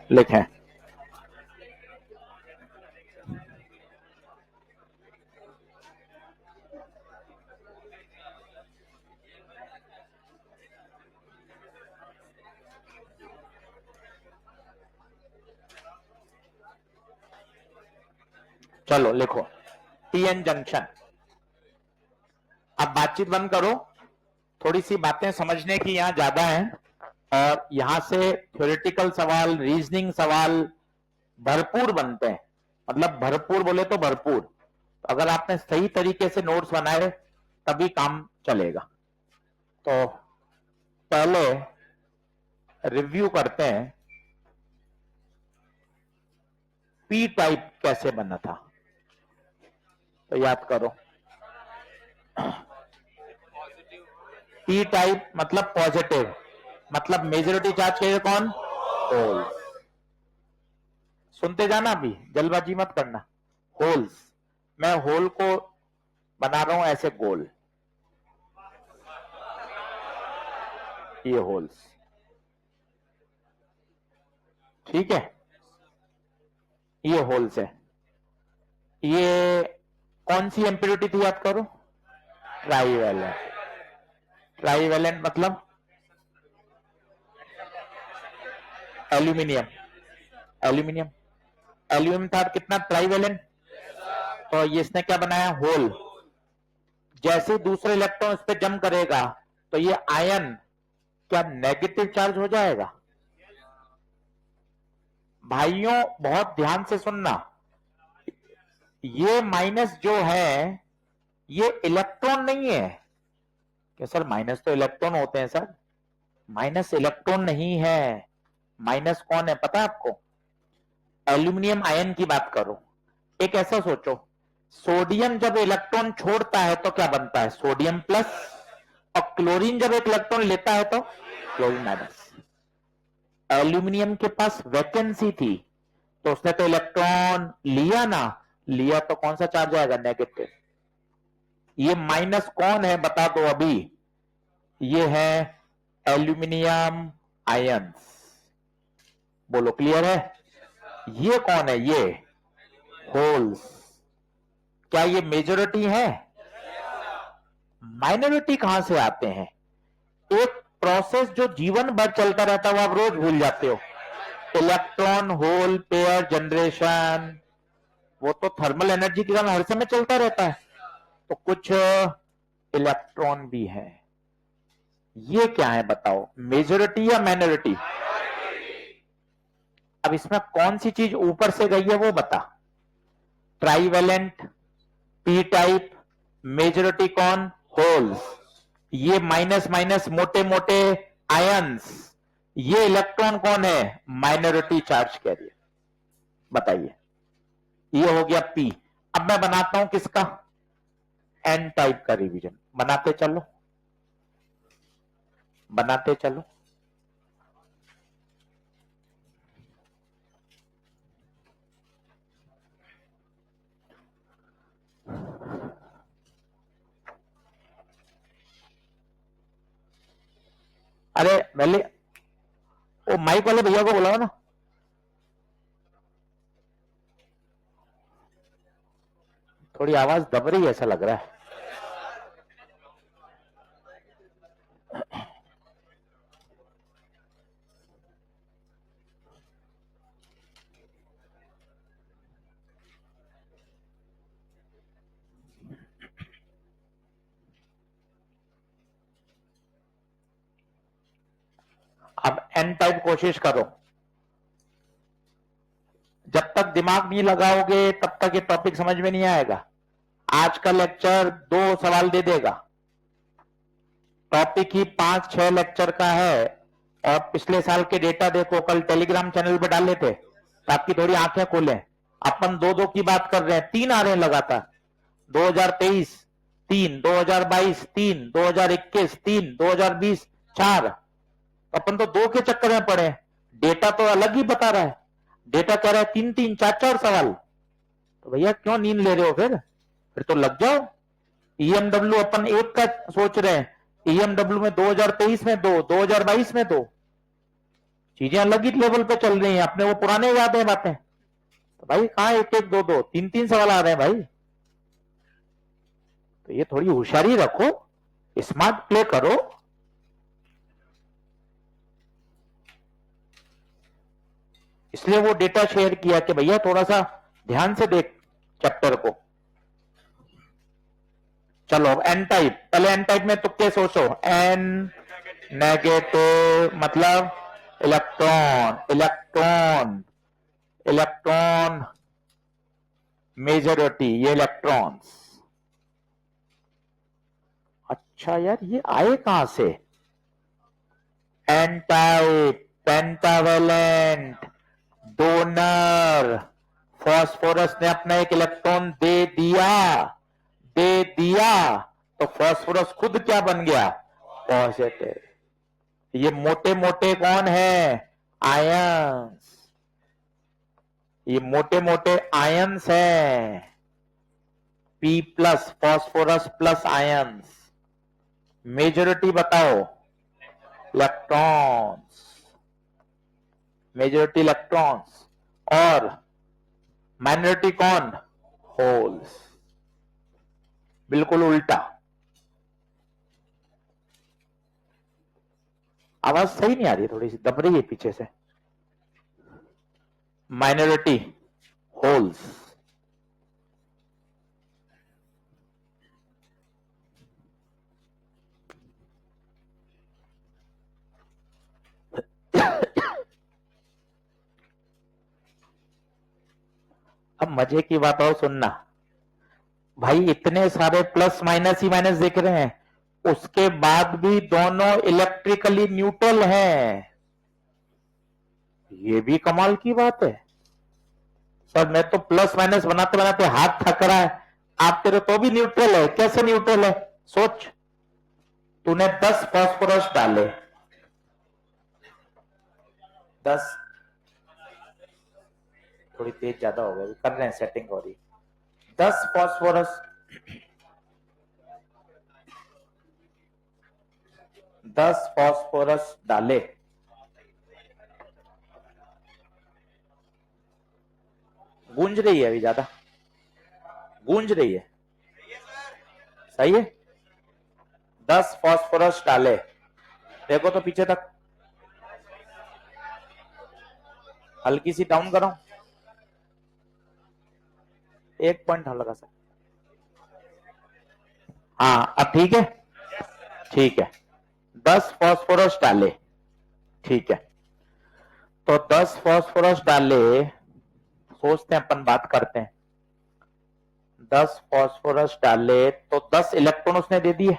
लिखें। चलो लिखो पीएन जंक्शन। अब बातचीत बंद करो, थोड़ी सी बातें समझने की यहां ज्यादा है और यहां से थ्योरेटिकल सवाल, रीजनिंग सवाल भरपूर बनते हैं। मतलब भरपूर बोले तो भरपूर। अगर आपने सही तरीके से नोट्स बनाए तभी काम चलेगा। तो पहले रिव्यू करते हैं, पी टाइप कैसे बना था, तो याद करो। पी टाइप मतलब पॉजिटिव, मतलब मेजॉरिटी चार्ज के कौन, होल। सुनते जाना, अभी जल्दबाजी मत करना। होल्स, मैं होल को बना रहा हूं ऐसे गोल, ये होल्स, ठीक है, ये होल्स है। ये कौन सी इंप्योरिटी थी याद करो, ट्राईवैलेंट। ट्राईवैलेंट मतलब एल्यूमिनियम, एल्यूमिनियम, एल्यूमिनियम था कितना ट्राईवैलेंट, तो ये इसने क्या बनाया, होल। जैसे दूसरे इलेक्ट्रॉन इस पे जम करेगा तो ये आयन क्या नेगेटिव चार्ज हो जाएगा। भाइयों बहुत ध्यान से सुनना, ये माइनस जो है ये इलेक्ट्रॉन नहीं है। क्या सर माइनस तो इलेक्ट्रॉन होते हैं सर, माइनस इलेक्ट्रॉन नहीं है। माइनस कौन है पता है आपको, एल्यूमिनियम आयन की बात करो। एक ऐसा सोचो, सोडियम जब इलेक्ट्रॉन छोड़ता है तो क्या बनता है, सोडियम प्लस, और क्लोरीन जब एक इलेक्ट्रॉन लेता है तो क्लोरीन माइनस। एल्यूमिनियम के पास वैकेंसी थी तो उसने तो इलेक्ट्रॉन लिया ना, लिया तो कौन सा चार्ज आएगा, नेगेटिव। ये माइनस कौन है बता दो अभी, ये है एल्यूमिनियम आयंस। बोलो क्लियर है, ये कौन है, ये होल्स। क्या ये मेजॉरिटी है, माइनॉरिटी कहां से आते हैं। एक प्रोसेस जो जीवन भर चलता रहता है वो आप रोज भूल जाते हो, इलेक्ट्रॉन होल पेयर जनरेशन, वो तो थर्मल एनर्जी के कारण हर समय चलता रहता है। तो कुछ इलेक्ट्रॉन भी है, ये क्या है बताओ, मेजॉरिटी या माइनॉरिटी। अब इसमें कौन सी चीज ऊपर से गई है वो बता, ट्राईवैलेंट, पी टाइप, मेजॉरिटी कौन, होल्स। ये माइनस माइनस मोटे मोटे आयंस, ये इलेक्ट्रॉन कौन है, माइनॉरिटी चार्ज कैरियर। बताइए, ये हो गया पी। अब मैं बनाता हूं किसका, एन टाइप का रिवीजन। बनाते चलो, बनाते चलो। अरे पहले वो माइक वाले भैया को बुलाओ ना, थोड़ी आवाज दब रही है ऐसा लग रहा है। अब एन टाइप कोशिश करो, जब तक दिमाग नहीं लगाओगे तब तक ये टॉपिक समझ में नहीं आएगा। आज का लेक्चर 2 सवाल दे देगा, टॉपिक ही 5-6 लेक्चर का है। और पिछले साल के डेटा देखो, कल टेलीग्राम चैनल पे डाले थे, तो आपकी थोड़ी आंखें खोलें। अपन 2-2 की बात कर रहे हैं, 3 आ रहे हैं लगातार, 2023 3, 2022 3, 2021 3, 2020 4। अपन तो 2 के चक्कर में पड़े हैं, डेटा तो अलग ही बता रहा है। डेटा कह रहा है 3-3 4-4 सवाल, तो भैया क्यों नींद ले रहे हो, फिर तो लग जाओ। ईएमडब्ल्यू अपन 1 का सोच रहे हैं, ईएमडब्ल्यू में 2023 में 2, 2022 में 2, चीजें अलग ही लेवल पे चल रही हैं, अपने वो पुराने याद है बातें। तो भाई कहां एक एक दो दो तीन तीन सवाल आ रहे हैं भाई। तो ये थोड़ी होशियारी रखो, स्मार्ट प्ले करो। इसलिए वो डेटा शेयर किया कि भैया थोड़ा सा ध्यान से देख चैप्टर को। चलो एन टाइप, पहले एन टाइप में तुक्के सोचो। एन नेगेटिव मतलब इलेक्ट्रॉन, इलेक्ट्रॉन, इलेक्ट्रॉन मेजॉरिटी, ये इलेक्ट्रॉन्स। अच्छा यार ये आए कहां से? N type, pentavalent, donor. Phosphorus ने अपना एक इलेक्ट्रॉन दे दिया, दे दिया, तो फास्फोरस खुद क्या बन गया? पॉजिटिव। ये मोटे मोटे कौन है? आयंस। ये मोटे मोटे आयंस हैं। P plus phosphorus plus ions. Majority बताओ? Electrons, majority electrons. और माइनॉरिटी कौन? होल्स। बिल्कुल उल्टा। आवाज सही नहीं आ रही, थोड़ी सी दब रही है पीछे से। Minority holes. अब मजे की बात और सुनना भाई, इतने सारे प्लस माइनस ही माइनस दिख रहे हैं, उसके बाद भी दोनों इलेक्ट्रिकली न्यूट्रल हैं। ये भी कमाल की बात है सर। मैं तो प्लस माइनस बनाते बनाते हाथ थक रहा है, आप तेरे तो भी न्यूट्रल है। कैसे न्यूट्रल है? सोच, तूने 10 फास्फोरस डाले, 10, थोड़ी तेज ज्यादा हो गई, कर रहे हैं सेटिंग हो रही। 10 फास्फोरस, 10 फास्फोरस डाले, गूंज रही है अभी, ज्यादा गूंज रही है, सही है। 10 फास्फोरस डाले, देखो तो पीछे तक, हल्की सी डाउन करो, 1 पॉइंट हल्का सा। हाँ अब ठीक है, ठीक है। 10 फास्फोरस डाले, ठीक है। तो 10 फास्फोरस डाले, सोचते हैं अपन, बात करते हैं। 10 फास्फोरस डाले तो 10 इलेक्ट्रॉन उसने दे दिए,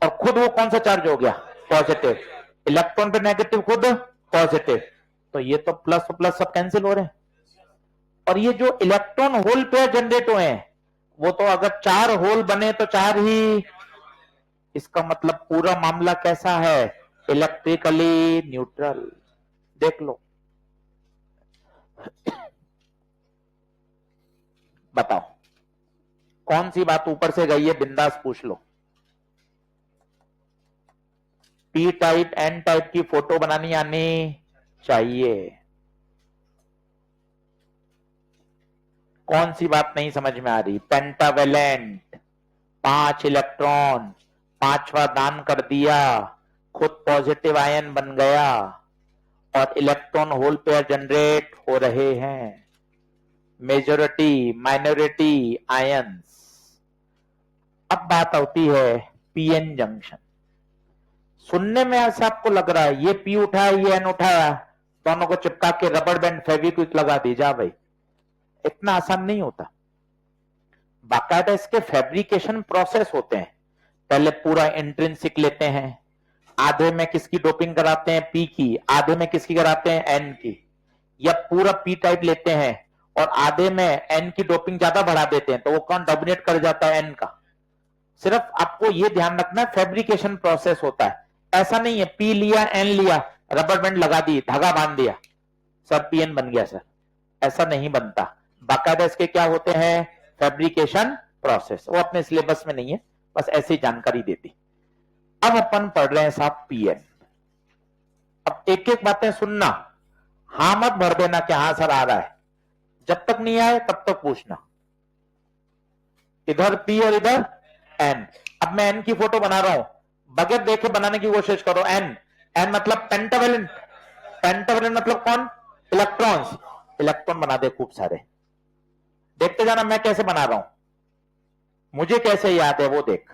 और खुद वो कौन सा चार्ज हो गया? पॉजिटिव। इलेक्ट्रॉन पे नेगेटिव, खुद पॉजिटिव। तो ये तो प्लस प्लस सब कैंसिल हो रहे हैं। और ये जो इलेक्ट्रॉन होल पेयर जनरेट हुए हैं, वो तो अगर 4 होल बने तो 4 ही। इसका मतलब पूरा मामला कैसा है? Electrically neutral. देख लो, बताओ कौन सी बात ऊपर से गई है? बिंदास पूछ लो। पी टाइप एन टाइप की फोटो बनानी आनी चाहिए। कौन सी बात नहीं समझ में आ रही? पेंटावेलेंट, 5 इलेक्ट्रॉन, 5वां दान कर दिया, खुद पॉजिटिव आयन बन गया, और इलेक्ट्रॉन होल पेयर जनरेट हो रहे हैं। Majority minority ions. अब बात आती है पीएन जंक्शन। सुनने में ऐसा आपको लग रहा है ये पी उठाया ये एन उठाया, दोनों को चिपका के रबर बैंड फेविक्विक लगा दी, जा भाई। इतना आसान नहीं होता, बाकायदा इसके फैब्रिकेशन प्रोसेस होते हैं। पहले पूरा इंट्रिंसिक लेते हैं, आधे में किसकी डोपिंग कराते हैं? पी की, आधे में किसकी कराते हैं? एन की। या पूरा पी टाइप लेते हैं और आधे में एन की डोपिंग ज्यादा बढ़ा देते हैं, तो वो कौन डोमिनेट कर जाता है? एन का। सिर्फ आपको ये ध्यान रखना है, फैब्रिकेशन प्रोसेस होता है। ऐसा नहीं है पी लिया एन लिया, रबर बैंड लगा दी, धागा बांध दिया, सर पीएन बन गया सर, ऐसा नहीं बनता। बाकायदा इसके क्या होते हैं? Fabrication process. वो अपने सिलेबस में नहीं है, बस ऐसी जानकारी देती। अब अपन पढ़ रहे हैं साहब पीएन। अब एक एक बातें सुनना, हां मत भर देना कि हाँ सर आ रहा है, जब तक नहीं आए तब तक पूछना। इधर पी और इधर एन। अब मैं एन की फोटो बना रहा हूं, बगैर देखे बनाने की कोशिश करो। एन, एन मतलब पेंटावेलेंट, पेंटावेलेंट मतलब कौन? इलेक्ट्रॉन्स। इलेक्ट्रॉन बना दे खूब सारे, देखते जाना मैं कैसे बना रहा हूं, मुझे कैसे याद है वो देख।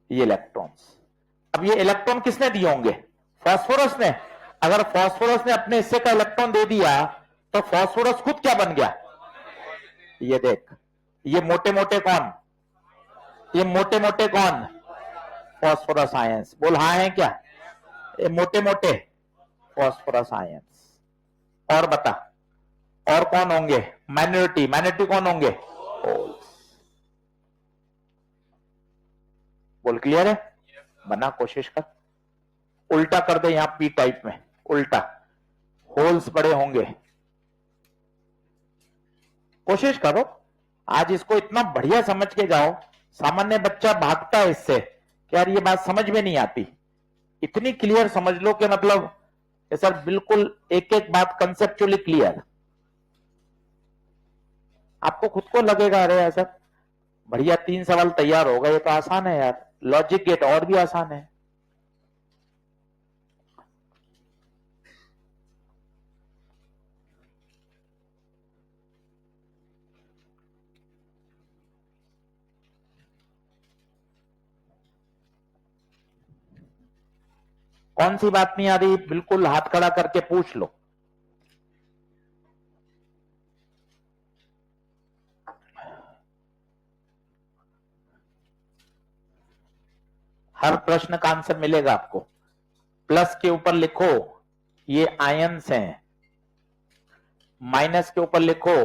ये इलेक्ट्रॉन्स, अब ये इलेक्ट्रॉन किसने दिए होंगे? फास्फोरस ने। अगर फास्फोरस ने अपने हिस्से का इलेक्ट्रॉन दे दिया तो फास्फोरस खुद क्या बन गया? ये देख, ये मोटे मोटे कौन? ये मोटे मोटे कौन? Phosphorus ions. बोल हाँ है क्या? ये मोटे मोटे फास्फोरस आयंस। और बता और कौन होंगे? माइनॉरिटी, माइनॉरिटी कौन होंगे? होल्स। बोल क्लियर है? बना, कोशिश कर, उल्टा कर दे यहां पी टाइप में, उल्टा होल्स बड़े होंगे। कोशिश करो, आज इसको इतना बढ़िया समझ के जाओ। सामान्य बच्चा भागता है इससे कि यार ये बात समझ में नहीं आती, इतनी क्लियर समझ लो कि मतलब सर बिल्कुल एक एक बात कंसेप्चुअली क्लियर। आपको खुद को लगेगा अरे ऐसा बढ़िया 3 सवाल तैयार होगा, ये तो आसान है यार, लॉजिक गेट और भी आसान है। कौन सी बात नहीं आ रही? बिल्कुल हाथ खड़ा करके पूछ लो। हर प्रश्न का आंसर मिलेगा आपको। प्लस के ऊपर लिखो ये आयंस हैं, माइनस के ऊपर लिखो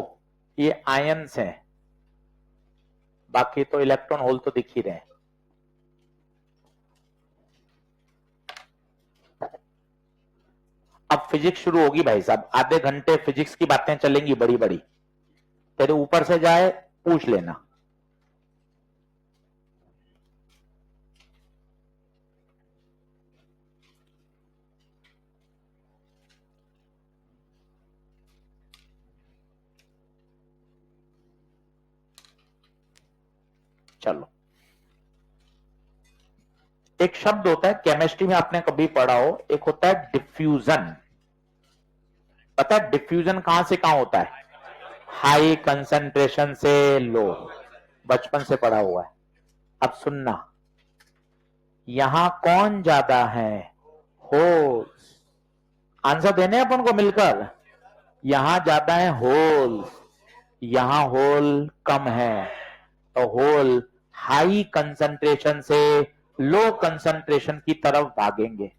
ये आयंस हैं, बाकी तो इलेक्ट्रॉन होल तो दिख ही रहे हैं। अब फिजिक्स शुरू होगी भाई साहब, आधे घंटे फिजिक्स की बातें चलेंगी बड़ी बड़ी, तेरे ऊपर से जाए पूछ लेना। चलो, एक शब्द होता है केमिस्ट्री में, आपने कभी पढ़ा हो, एक होता है डिफ्यूजन। पता है डिफ्यूजन कहां से कहां होता है? हाई कंसंट्रेशन से लो, बचपन से पढ़ा हुआ है। अब सुनना, यहां कौन ज्यादा है? होल्स। आंसर देने अपन को मिलकर, यहां ज्यादा है होल्स, यहां होल कम है, तो होल हाई कंसंट्रेशन से लो कंसंट्रेशन की तरफ भागेंगे।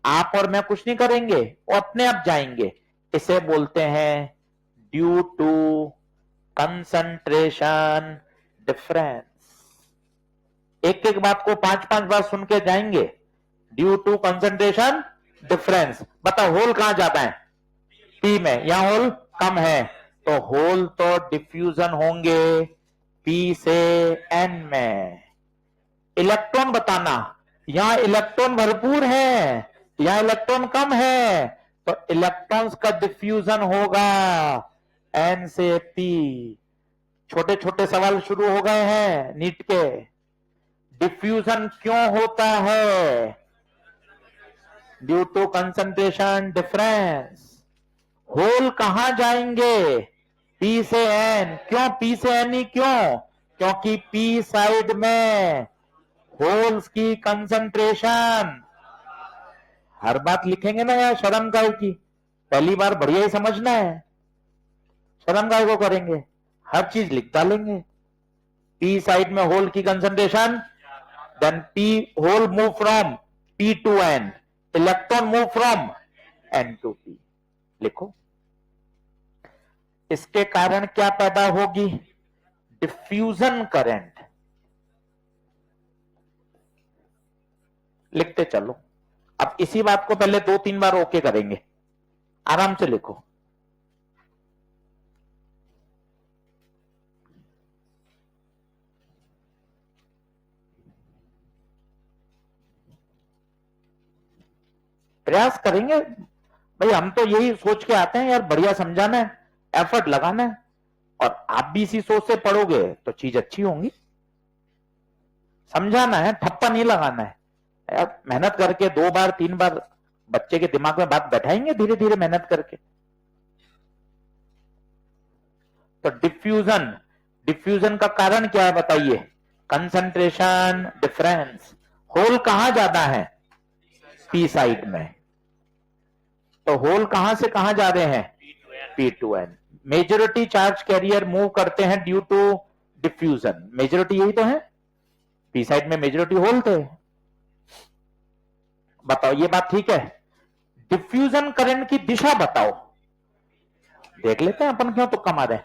आप और मैं कुछ नहीं करेंगे, वो अपने आप जाएंगे। इसे बोलते हैं ड्यू टू कंसंट्रेशन डिफरेंस। एक एक बात को 5-5 बार सुन के जाएंगे। Due to concentration difference. बताओ होल कहां ज्यादा है? पी में। यहां होल कम है, तो होल तो डिफ्यूजन होंगे पी से एन में। इलेक्ट्रॉन बताना, यहां इलेक्ट्रॉन भरपूर है, यहां इलेक्ट्रॉन कम है, तो इलेक्ट्रॉन्स का डिफ्यूजन होगा एन से पी। छोटे छोटे सवाल शुरू हो गए हैं नीट के। डिफ्यूजन क्यों होता है? Due to concentration difference. Hole कहां जाएंगे? पी से एन। क्यों पी से एन ही क्यों? क्योंकि पी साइड में होल्स की कंसंट्रेशन। हर बात लिखेंगे ना यार, शर्म काय की? पहली बार बढ़िया ही समझना है, शर्म काय को करेंगे? हर चीज लिख डालेंगे। पी साइड में होल की concentration, then P hole move from P to N, electron move from N to P. लिखो, इसके कारण क्या पैदा होगी? Diffusion current. लिखते चलो। अब इसी बात को पहले 2-3 बार ओके करेंगे, आराम से लिखो। प्रयास करेंगे भाई, हम तो यही सोच के आते हैं यार, बढ़िया समझाना है, एफर्ट लगाना है, और आप भी इसी सोच से पढ़ोगे तो चीज अच्छी होंगी। समझाना है, ठप्पा नहीं लगाना है यार। मेहनत करके 2 बार 3 बार बच्चे के दिमाग में बात बैठाएंगे, धीरे धीरे मेहनत करके। तो डिफ्यूजन, डिफ्यूजन का कारण क्या है बताइए? Concentration difference. होल कहां ज्यादा है? पी साइड में। तो होल कहां से कहां जा रहे हैं? P2N। Majority charge carrier move करते हैं ड्यू टू डिफ्यूजन। मेजोरिटी यही तो है, पी साइड में मेजोरिटी होल थे। बताओ ये बात ठीक है? डिफ्यूजन करंट की दिशा बताओ, देख लेते हैं अपन क्यों तुक्का मारे।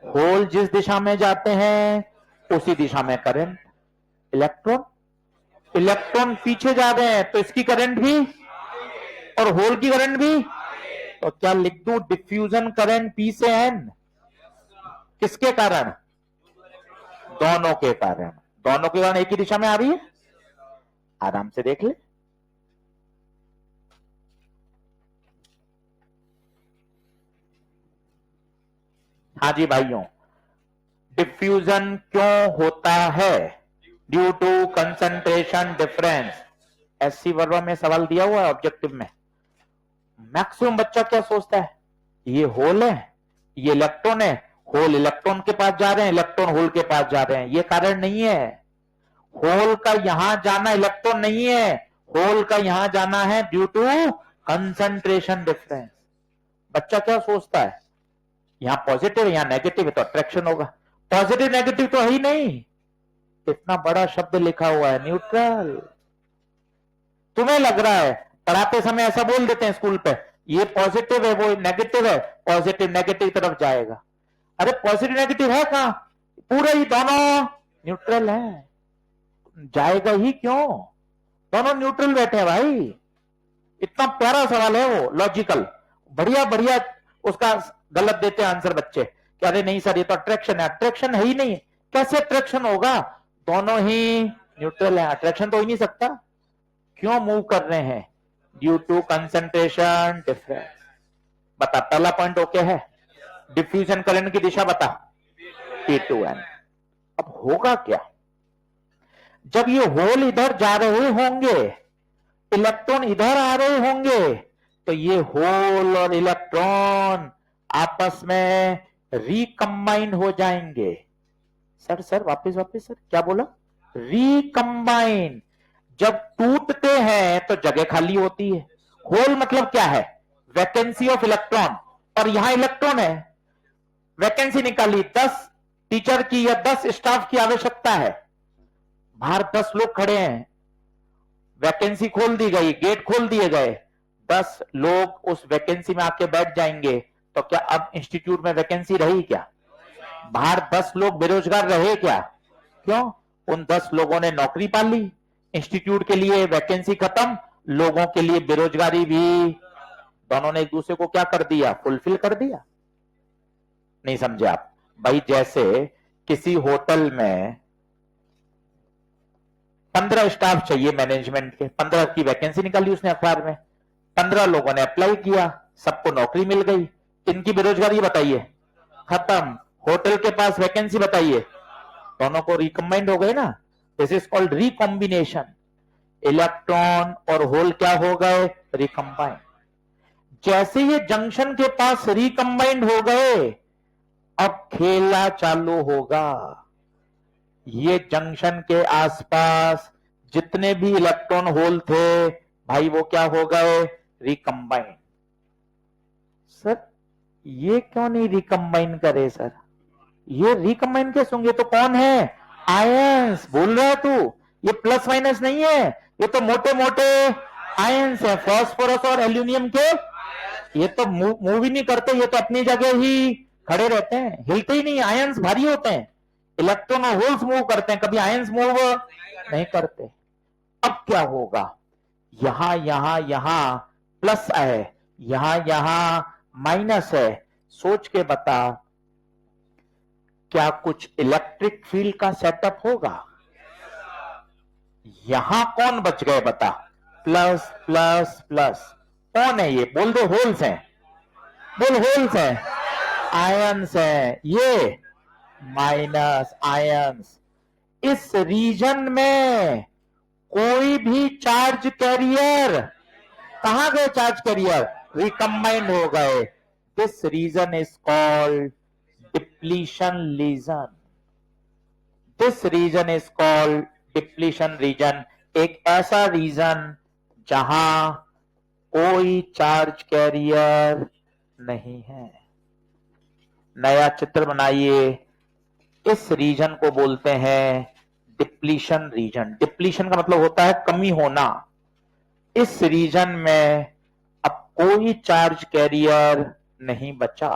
होल जिस दिशा में जाते हैं उसी दिशा में करंट। इलेक्ट्रॉन, इलेक्ट्रॉन पीछे जा रहे हैं तो इसकी करंट भी, और होल की करंट भी। तो क्या लिख दूं? डिफ्यूजन करंट पी से एन। किसके कारण? दोनों के कारण। दोनों के कारण एक ही दिशा में आ रही है, आराम से देख ले। हाँ जी भाइयों, डिफ्यूजन क्यों होता है? Due to concentration difference. SC Verma में सवाल दिया हुआ है ऑब्जेक्टिव में। मैक्सिमम बच्चा क्या सोचता है? ये होल है, ये इलेक्ट्रॉन है, होल इलेक्ट्रॉन के पास जा रहे हैं, इलेक्ट्रॉन होल के पास जा रहे हैं। ये कारण नहीं है। होल का यहां जाना इलेक्ट्रॉन नहीं है, होल का यहां जाना है ड्यू टू कंसंट्रेशन डिफरेंस। बच्चा क्या सोचता है? यहां पॉजिटिव है, यहां नेगेटिव है तो अट्रैक्शन होगा। पॉजिटिव नेगेटिव तो है ही नहीं, इतना बड़ा शब्द लिखा हुआ है न्यूट्रल। तुम्हें लग रहा है पढ़ाते समय ऐसा बोल देते हैं स्कूल पे, ये पॉजिटिव है वो नेगेटिव है, पॉजिटिव नेगेटिव तरफ जाएगा। अरे पॉजिटिव नेगेटिव है कहां? पूरे ही दोनों न्यूट्रल है, जाएगा ही क्यों? दोनों न्यूट्रल बैठे हैं भाई। इतना प्यारा सवाल है वो, लॉजिकल, बढ़िया बढ़िया। उसका गलत देते हैं आंसर बच्चे, कह रहे नहीं सर ये तो अट्रैक्शन है। अट्रैक्शन है ही नहीं, कैसे अट्रैक्शन होगा? दोनों ही न्यूट्रल है, अट्रैक्शन तो हो ही नहीं सकता। क्यों मूव कर रहे हैं? Due to concentration difference. बता, पहला पॉइंट ओके है? डिफ्यूजन करंट की दिशा बता, P2N। अब होगा क्या जब ये होल इधर जा रहे होंगे, इलेक्ट्रॉन इधर आ रहे होंगे, तो ये होल और इलेक्ट्रॉन आपस में रिकंबाइन हो जाएंगे। सर सर वापस वापस सर, क्या बोला? रिकंबाइन। जब टूटते हैं तो जगह खाली होती है। होल मतलब क्या है? वैकेंसी ऑफ इलेक्ट्रॉन, और यहां इलेक्ट्रॉन है, वैकेंसी निकाली 10 टीचर की या 10 स्टाफ की आवश्यकता है। बाहर 10 लोग खड़े हैं, वैकेंसी खोल दी गई, गेट खोल दिए गए, 10 लोग उस वैकेंसी में आके बैठ जाएंगे, तो क्या अब इंस्टीट्यूट में वैकेंसी रही क्या? बाहर 10 लोग बेरोजगार रहे क्या? क्यों? उन 10 लोगों ने नौकरी पा ली, इंस्टीट्यूट के लिए वैकेंसी खत्म, लोगों के लिए बेरोजगारी भी। दोनों ने एक दूसरे को क्या कर दिया? फुलफिल कर दिया। नहीं समझे आप भाई? जैसे किसी होटल में 15 स्टाफ चाहिए मैनेजमेंट के, 15 की वैकेंसी निकाली उसने अखबार में, 15 लोगों ने अप्लाई किया, सबको नौकरी मिल गई। इनकी बेरोजगारी बताइए खत्म, होटल के पास वैकेंसी बताइए, दोनों को रिकंबाइंड हो गए ना। This is called recombination. Electron और होल क्या हो गए? रिकंबाइंड। जैसे ये जंक्शन के पास रिकंबाइंड हो गए, अब खेला चालू होगा। ये जंक्शन के आसपास जितने भी इलेक्ट्रॉन होल थे भाई, वो क्या हो गए? रिकंबाइंड। सर ये क्यों नहीं रिकंबाइन करे? सर ये रिकंबाइन कैसे होंगे? तो कौन है? आयंस। बोल रहा है तू, ये प्लस माइनस नहीं है, ये तो मोटे मोटे आयंस है, फास्फोरस और एल्यूमिनियम के। ये तो मूव ही नहीं करते, ये तो अपनी जगह ही खड़े रहते हैं, हिलते ही नहीं। आयंस भारी होते हैं, इलेक्ट्रॉन और होल्स मूव करते हैं, कभी आयंस मूव नहीं करते। अब क्या होगा? यहां यहां यहां प्लस है, यहां यहां माइनस है। सोच के बता, क्या कुछ इलेक्ट्रिक फील्ड का सेटअप होगा? यहां कौन बच गए बता? प्लस प्लस प्लस, कौन है ये? बोल दो होल्स हैं, बोल होल्स हैं, आयंस हैं, ये माइनस आयंस। इस रीजन में कोई भी चार्ज कैरियर, कहां गए चार्ज कैरियर? रिकम्बाइंड हो गए। This region is called depletion region. This region is called depletion region. एक ऐसा रीजन जहां कोई चार्ज कैरियर नहीं है। नया चित्र बनाइए। इस रीजन को बोलते हैं डिप्लीशन रीजन। डिप्लीशन का मतलब होता है कमी होना। इस रीजन में अब कोई चार्ज कैरियर नहीं बचा।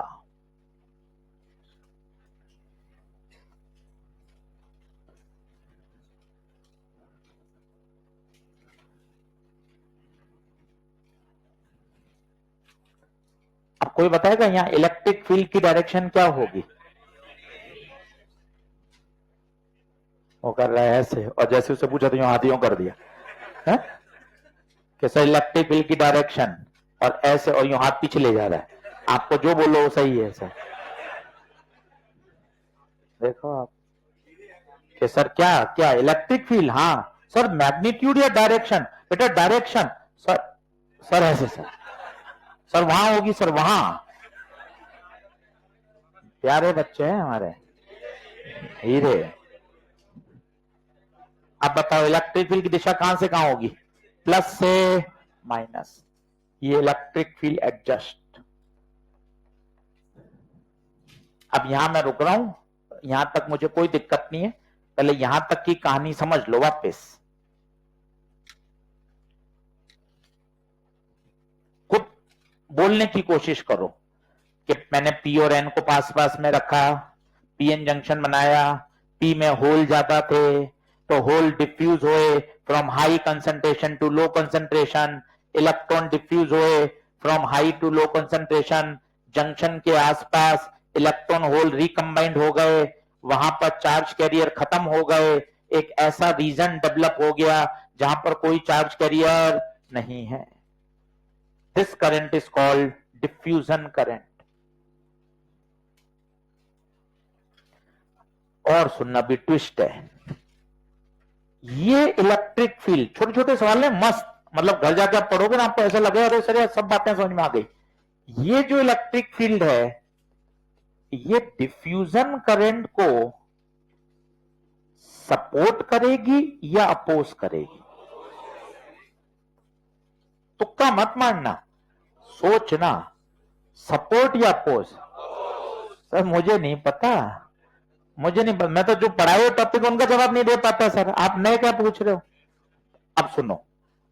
अब कोई बताएगा यहां इलेक्ट्रिक फील्ड की डायरेक्शन क्या होगी? वो कर रहा है ऐसे, और जैसे उसे पूछा तो यूं हाथियों कर दिया है? कैसा इलेक्ट्रिक फील्ड की डायरेक्शन, और ऐसे, और यूं हाथ पीछे ले जा रहा है। आपको जो बोलो वो सही है सर। देखो आप कि सर क्या क्या इलेक्ट्रिक फील्ड? हाँ सर मैग्नीट्यूड या डायरेक्शन? बेटा डायरेक्शन। सर सर ऐसे सर वहां होगी सर, वहां। प्यारे बच्चे हैं हमारे, हीरे। अब बताओ इलेक्ट्रिक फील्ड की दिशा कहां से कहां होगी? प्लस से माइनस। ये इलेक्ट्रिक फील्ड एडजस्ट। अब यहां मैं रुक रहा हूं, यहां तक मुझे कोई दिक्कत नहीं है। पहले यहां तक की कहानी समझ लो वापस। खुद बोलने की कोशिश करो कि मैंने पी और एन को पास पास में रखा, पीएन जंक्शन बनाया, पी में होल ज्यादा थे तो होल डिफ्यूज हुए from high concentration to low concentration, electron diffuse हुए from high to low concentration, junction के आसपास इलेक्ट्रॉन होल रिकंबाइंड हो गए, वहां पर चार्ज कैरियर खत्म हो गए। एक ऐसा रीजन डेवलप हो गया जहां पर कोई चार्ज कैरियर नहीं है। This current is called diffusion current. और सुनना भी ट्विस्ट है, ये इलेक्ट्रिक फील्ड, छोटे छोटे सवाल है मस्त, मतलब घर जाके आप पढ़ोगे ना आपको ऐसा लगेगा अरे सर सब बातें समझ में आ गई। ये जो इलेक्ट्रिक फील्ड है ये डिफ्यूजन करंट को सपोर्ट करेगी या अपोज करेगी? तुक्का मत मारना, सोचना। सपोर्ट या अपोज? सर मुझे नहीं पता, मुझे नहीं पता, मैं तो जो पढ़ाए टॉपिक उनका जवाब नहीं दे पाता सर। आप नए क्या पूछ रहे हो? अब सुनो,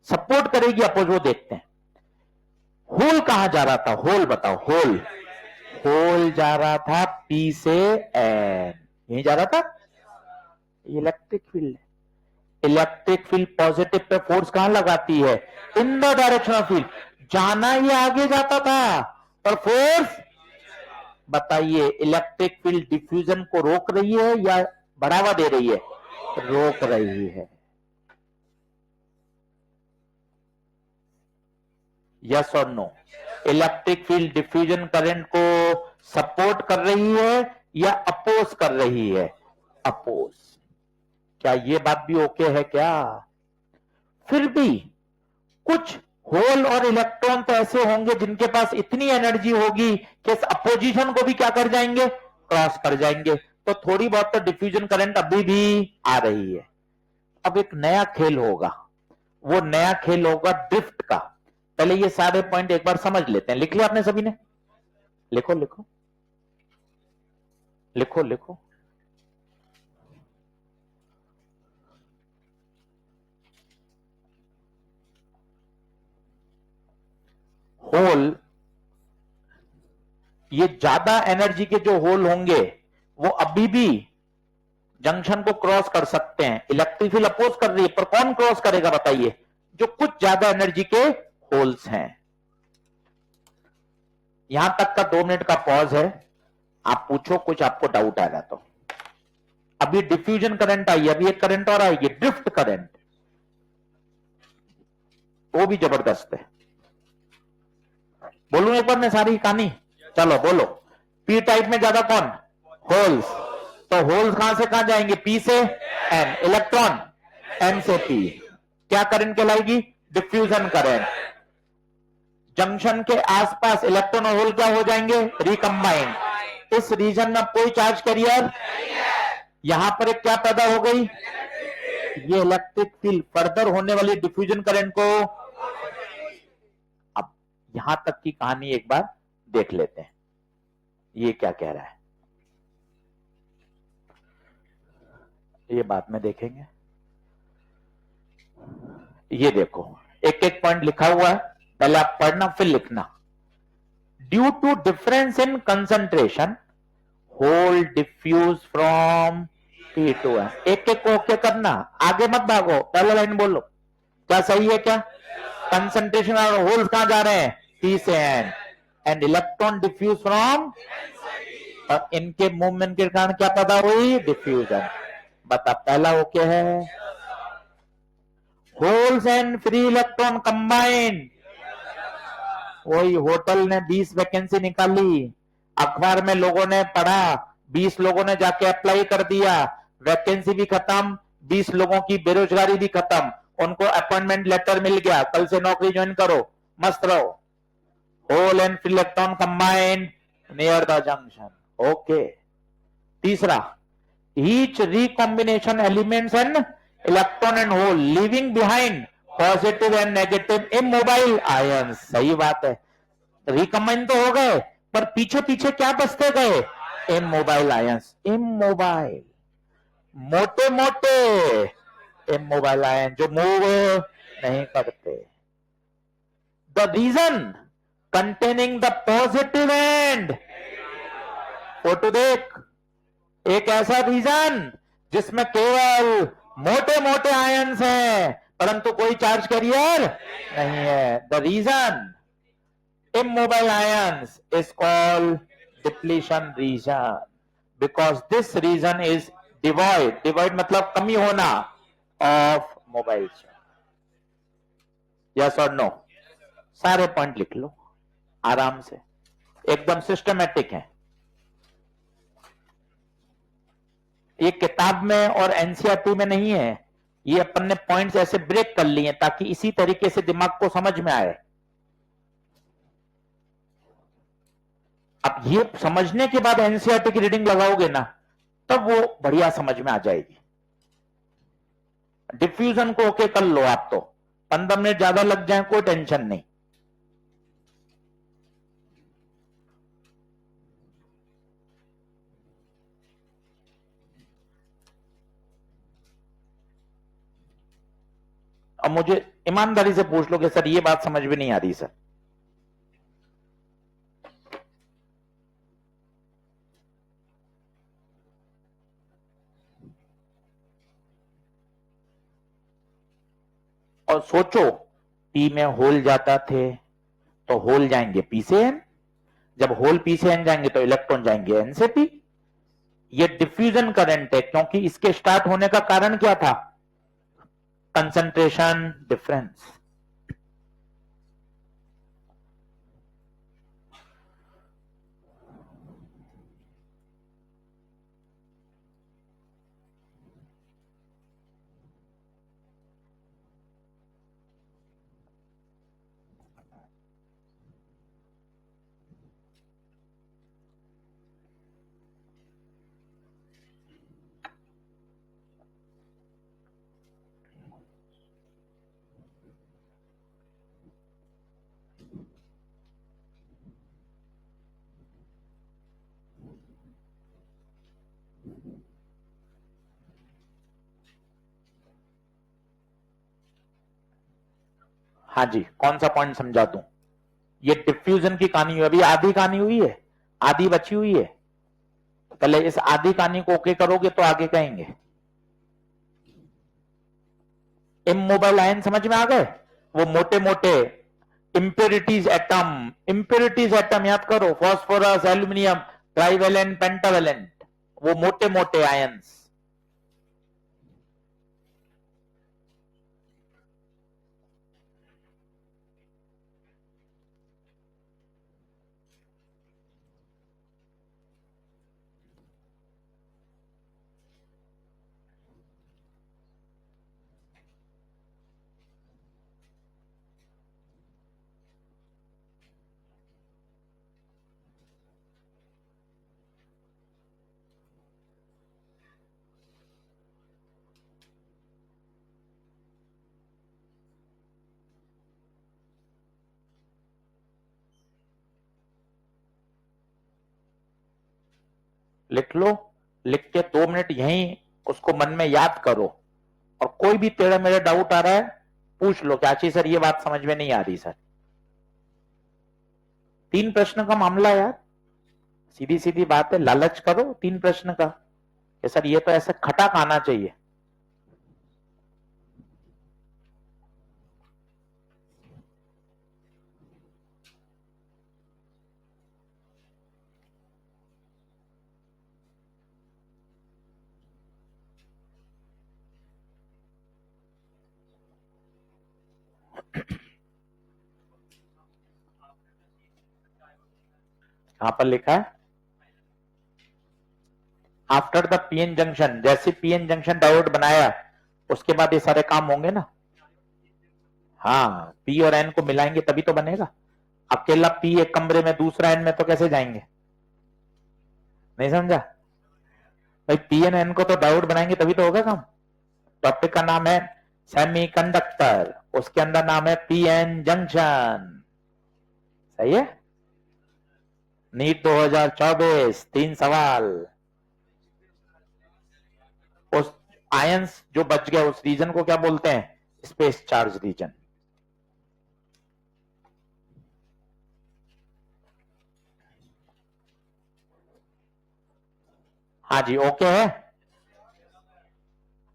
सपोर्ट करेगी अपोज वो देखते हैं। होल कहां जा रहा था? होल बताओ, होल होल जा रहा था पी से एन, यही जा रहा था। Electric field, electric field positive pay force कहां लगाती है? In the direction of field. जाना ये आगे जाता था पर फोर्स, बताइए इलेक्ट्रिक फील्ड डिफ्यूजन को रोक रही है या बढ़ावा दे रही है? रोक रही है। यस और no? Electric field diffusion current को सपोर्ट कर रही है या अपोज कर रही है? अपोज। क्या ये बात भी ओके है क्या? फिर भी कुछ होल और इलेक्ट्रॉन तो ऐसे होंगे जिनके पास इतनी एनर्जी होगी कि इस अपोजिशन को भी क्या कर जाएंगे? क्रॉस कर जाएंगे। तो थोड़ी बहुत तो डिफ्यूजन करंट अभी भी आ रही है। अब एक नया खेल होगा, वो नया खेल होगा ड्रिफ्ट का। पहले ये सारे पॉइंट एक बार समझ लेते हैं। लिख लिया आपने सभी ने? लिखो लिखो लिखो लिखो। होल, ये ज्यादा एनर्जी के जो होल होंगे वो अभी भी जंक्शन को क्रॉस कर सकते हैं। इलेक्ट्रिक फील्ड अपोज कर रही है पर कौन क्रॉस करेगा बताइए? जो कुछ ज्यादा एनर्जी के होल्स हैं। यहां तक का 2 मिनट का पॉज है, आप पूछो कुछ आपको डाउट आएगा तो। अभी डिफ्यूजन करंट आई, अभी एक करंट और आएगी ड्रिफ्ट करंट, वो भी जबरदस्त है। बोलूं एक बार मैं सारी कहानी? चलो बोलो। पी टाइप में ज्यादा कौन? होल्स। तो होल्स कहां से कहां जाएंगे? पी से एन। इलेक्ट्रॉन एन से पी। क्या करंट कहलाएगी? Diffusion current. जंक्शन के आसपास इलेक्ट्रॉन और होल क्या हो जाएंगे? रिकंबाइंड। इस रीजन में कोई चार्ज कैरियर, यहां पर एक क्या पैदा हो गई? ये इलेक्ट्रिक फील्ड फर्दर होने वाली डिफ्यूजन करंट को। अब यहां तक की कहानी एक बार देख लेते हैं, ये क्या कह रहा है, ये बाद में देखेंगे। ये देखो, एक एक पॉइंट लिखा हुआ है, पहले आप पढ़ना फिर लिखना। Due to difference in concentration hole diffuse from P to N. एक एक को ओके करना, आगे मत भागो, पहले लाइन बोलो। क्या सही है क्या? कंसंट्रेशन और होल्स कहां जा रहे हैं? पी से N. And electron diffuse from, और इनके मूवमेंट के कारण क्या पैदा हुई? डिफ्यूजन। बता, पहला ओके है? Holes and free electron combined. वही होटल ने 20 वैकेंसी निकाली, अखबार में लोगों ने पढ़ा, 20 लोगों ने जाके अप्लाई कर दिया, वैकेंसी भी खत्म, 20 लोगों की बेरोजगारी भी खत्म, उनको अपॉइंटमेंट लेटर मिल गया, कल से नौकरी ज्वाइन करो, मस्त रहो। Hole and free electron combined near the junction. Okay. तीसरा, each recombination elements and electron and hole living behind positive and negative immobile ions. सही बात है, रिकम्बाइन तो हो गए, पर पीछे पीछे क्या बचते गए? Immobile ions. इमोबाइल, मोटे मोटे इमोबाइल आयन जो मूव नहीं करते। The reason containing the positive and, photo देख, एक ऐसा रीजन जिसमें केवल मोटे मोटे आयंस हैं परंतु कोई चार्ज कैरियर नहीं है। The region immobile ions is called depletion region because this region is devoid मतलब कमी होना of mobile charge। yes or no? सारे पॉइंट लिख लो आराम से, एकदम सिस्टमेटिक है। ये किताब में और एनसीईआरटी में नहीं है, ये अपन ने पॉइंट्स ऐसे ब्रेक कर लिए ताकि इसी तरीके से दिमाग को समझ में आए। अब ये समझने के बाद एनसीईआरटी की रीडिंग लगाओगे ना, तब वो बढ़िया समझ में आ जाएगी। डिफ्यूजन को ओके कर लो आप, तो 15 मिनट ज्यादा लग जाए कोई टेंशन नहीं। अब मुझे ईमानदारी से पूछ लो कि सर ये बात समझ में नहीं आ रही सर, और सोचो पी में होल जाता थे तो होल जाएंगे पी से एन, जब होल पी से एन जाएंगे तो इलेक्ट्रॉन जाएंगे एन से पी। ये डिफ्यूजन करंट है, क्योंकि इसके स्टार्ट होने का कारण क्या था? Concentration difference. हाँ जी, कौन सा पॉइंट समझा दूं? ये डिफ्यूजन की कहानी हुई, अभी आधी कहानी हुई है, आधी बची हुई है। पहले इस आधी कहानी को ओके करोगे तो आगे कहेंगे। इमोबाइल आयन समझ में आ गए? वो मोटे मोटे इंप्योरिटीज एटम, इंप्योरिटीज एटम याद करो, फास्फोरस, एल्यूमिनियम, ट्राइवेलेंट, पेंटावेलेंट, वो मोटे मोटे आयंस। लिख लो, लिख के 2 मिनट यहीं उसको मन में याद करो, और कोई भी टेढ़े मेढ़े डाउट आ रहा है पूछ लो कि आची सर ये बात समझ में नहीं आ रही सर। 3 प्रश्न का मामला यार, सीधी सीधी बात है, लालच करो 3 प्रश्न का कि सर ये तो ऐसे खटाक आना चाहिए। कहां पर लिखा है? आफ्टर द पीएन जंक्शन, जैसे पीएन जंक्शन डायोड बनाया उसके बाद ये सारे काम होंगे ना। हाँ, पी और एन को मिलाएंगे तभी तो बनेगा। अकेला पी एक कमरे में, दूसरा एन में तो कैसे जाएंगे? नहीं समझा भाई? पी एन एन को तो डायोड बनाएंगे तभी तो होगा काम। टॉपिक का नाम है सेमीकंडक्टर, उसके अंदर नाम है पीएन जंक्शन। सही है? नीट 2024 3 सवाल। उस आयंस जो बच गया उस रीजन को क्या बोलते हैं? Space charge region. हाँ जी, ओके है।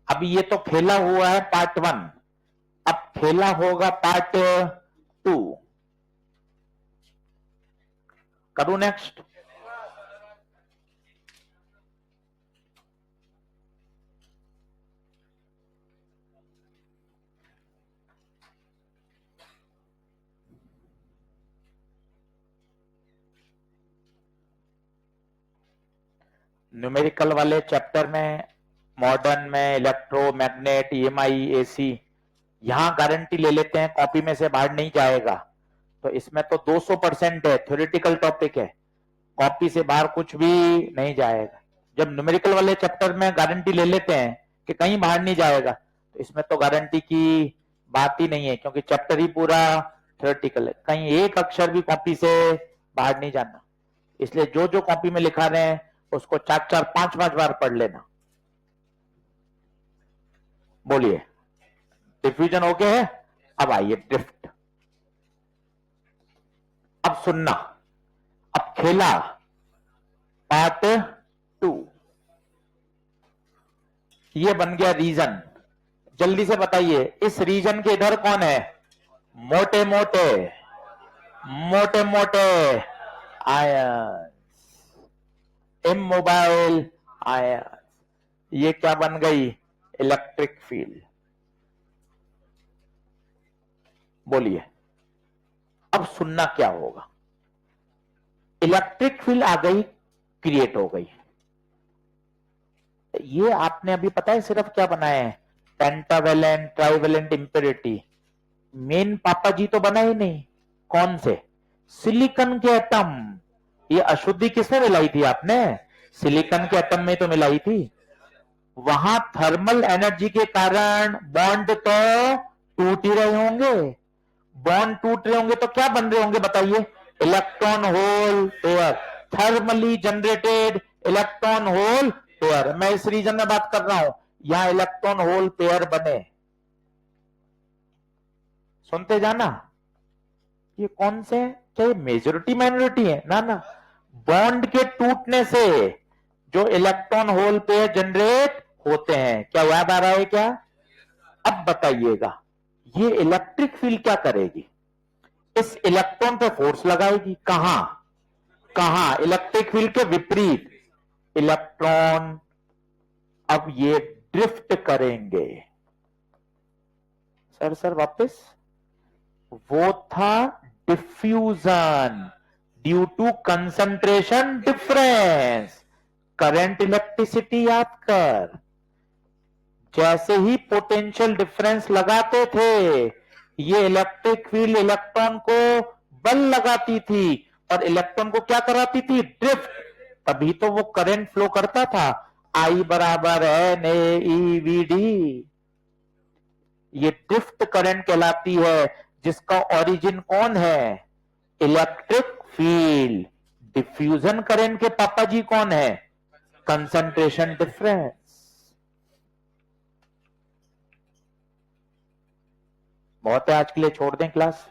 अभी ये तो खेला हुआ है पार्ट 1, अब खेला होगा पार्ट 2। करूं नेक्स्ट? न्यूमेरिकल वाले चैप्टर में, मॉडर्न में, इलेक्ट्रोमैग्नेट, ईएमआई, एसी, यहां गारंटी ले लेते हैं कॉपी में से बाहर नहीं जाएगा। तो इसमें तो 200% है, थ्योरेटिकल टॉपिक है, कॉपी से बाहर कुछ भी नहीं जाएगा। जब न्यूमेरिकल वाले चैप्टर में गारंटी ले लेते हैं कि कहीं बाहर नहीं जाएगा, तो इसमें तो गारंटी की बात ही नहीं है, क्योंकि चैप्टर ही पूरा थ्योरेटिकल है, कहीं एक अक्षर भी कॉपी से बाहर नहीं जाना। इसलिए जो जो कॉपी में लिखा रहे हैं उसको 4-4, 5-5 बार पढ़ लेना। बोलिए, डिफ्यूजन ओके है? अब आइए ड्रिफ्ट। अब सुनना, अब खेला पार्ट 2। ये बन गया रीजन। जल्दी से बताइए इस रीजन के इधर कौन है? मोटे मोटे, मोटे मोटे आयन, इमोबाइल आयन। ये क्या बन गई? Electric field. बोलिए, अब सुनना क्या होगा। इलेक्ट्रिक फील्ड आ गई, क्रिएट हो गई। ये आपने अभी पता है सिर्फ क्या बनाए हैं? Pentavalent, trivalent impurity. मेन पापा जी तो बना ही नहीं। कौन से? सिलिकॉन के एटम। ये अशुद्धि किसने मिलाई थी आपने? सिलिकॉन के एटम में तो मिलाई थी। वहां थर्मल एनर्जी के कारण बॉन्ड तो टूट ही रहे होंगे। बॉन्ड टूट रहे होंगे तो क्या बन रहे होंगे बताइए? Electron hole pair, thermally generated electron hole pair. मैं इस रीजन में बात कर रहा हूं, यहां इलेक्ट्रॉन होल पेयर बने। सुनते जाना, ये कौन से? क्या ये मेजोरिटी माइनॉरिटी है? ना ना, बॉन्ड के टूटने से जो इलेक्ट्रॉन होल पेयर जनरेट होते हैं। क्या याद आ रहा है क्या? अब बताइएगा, ये इलेक्ट्रिक फील्ड क्या करेगी? इस इलेक्ट्रॉन पे फोर्स लगाएगी। कहां? कहां? इलेक्ट्रिक फील्ड के विपरीत। इलेक्ट्रॉन अब ये ड्रिफ्ट करेंगे। सर वापस, वो था diffusion due to concentration difference. Current electricity याद कर, जैसे ही पोटेंशियल डिफरेंस लगाते थे ये इलेक्ट्रिक फील्ड इलेक्ट्रॉन को बल लगाती थी और इलेक्ट्रॉन को क्या कराती थी? ड्रिफ्ट। तभी तो वो करंट फ्लो करता था, I बराबर N A E V D. ये ड्रिफ्ट करंट कहलाती है, जिसका ओरिजिन कौन है? Electric field. डिफ्यूजन करंट के पापा जी कौन है? Concentration difference. बहुत है आज के लिए, छोड़ दें क्लास,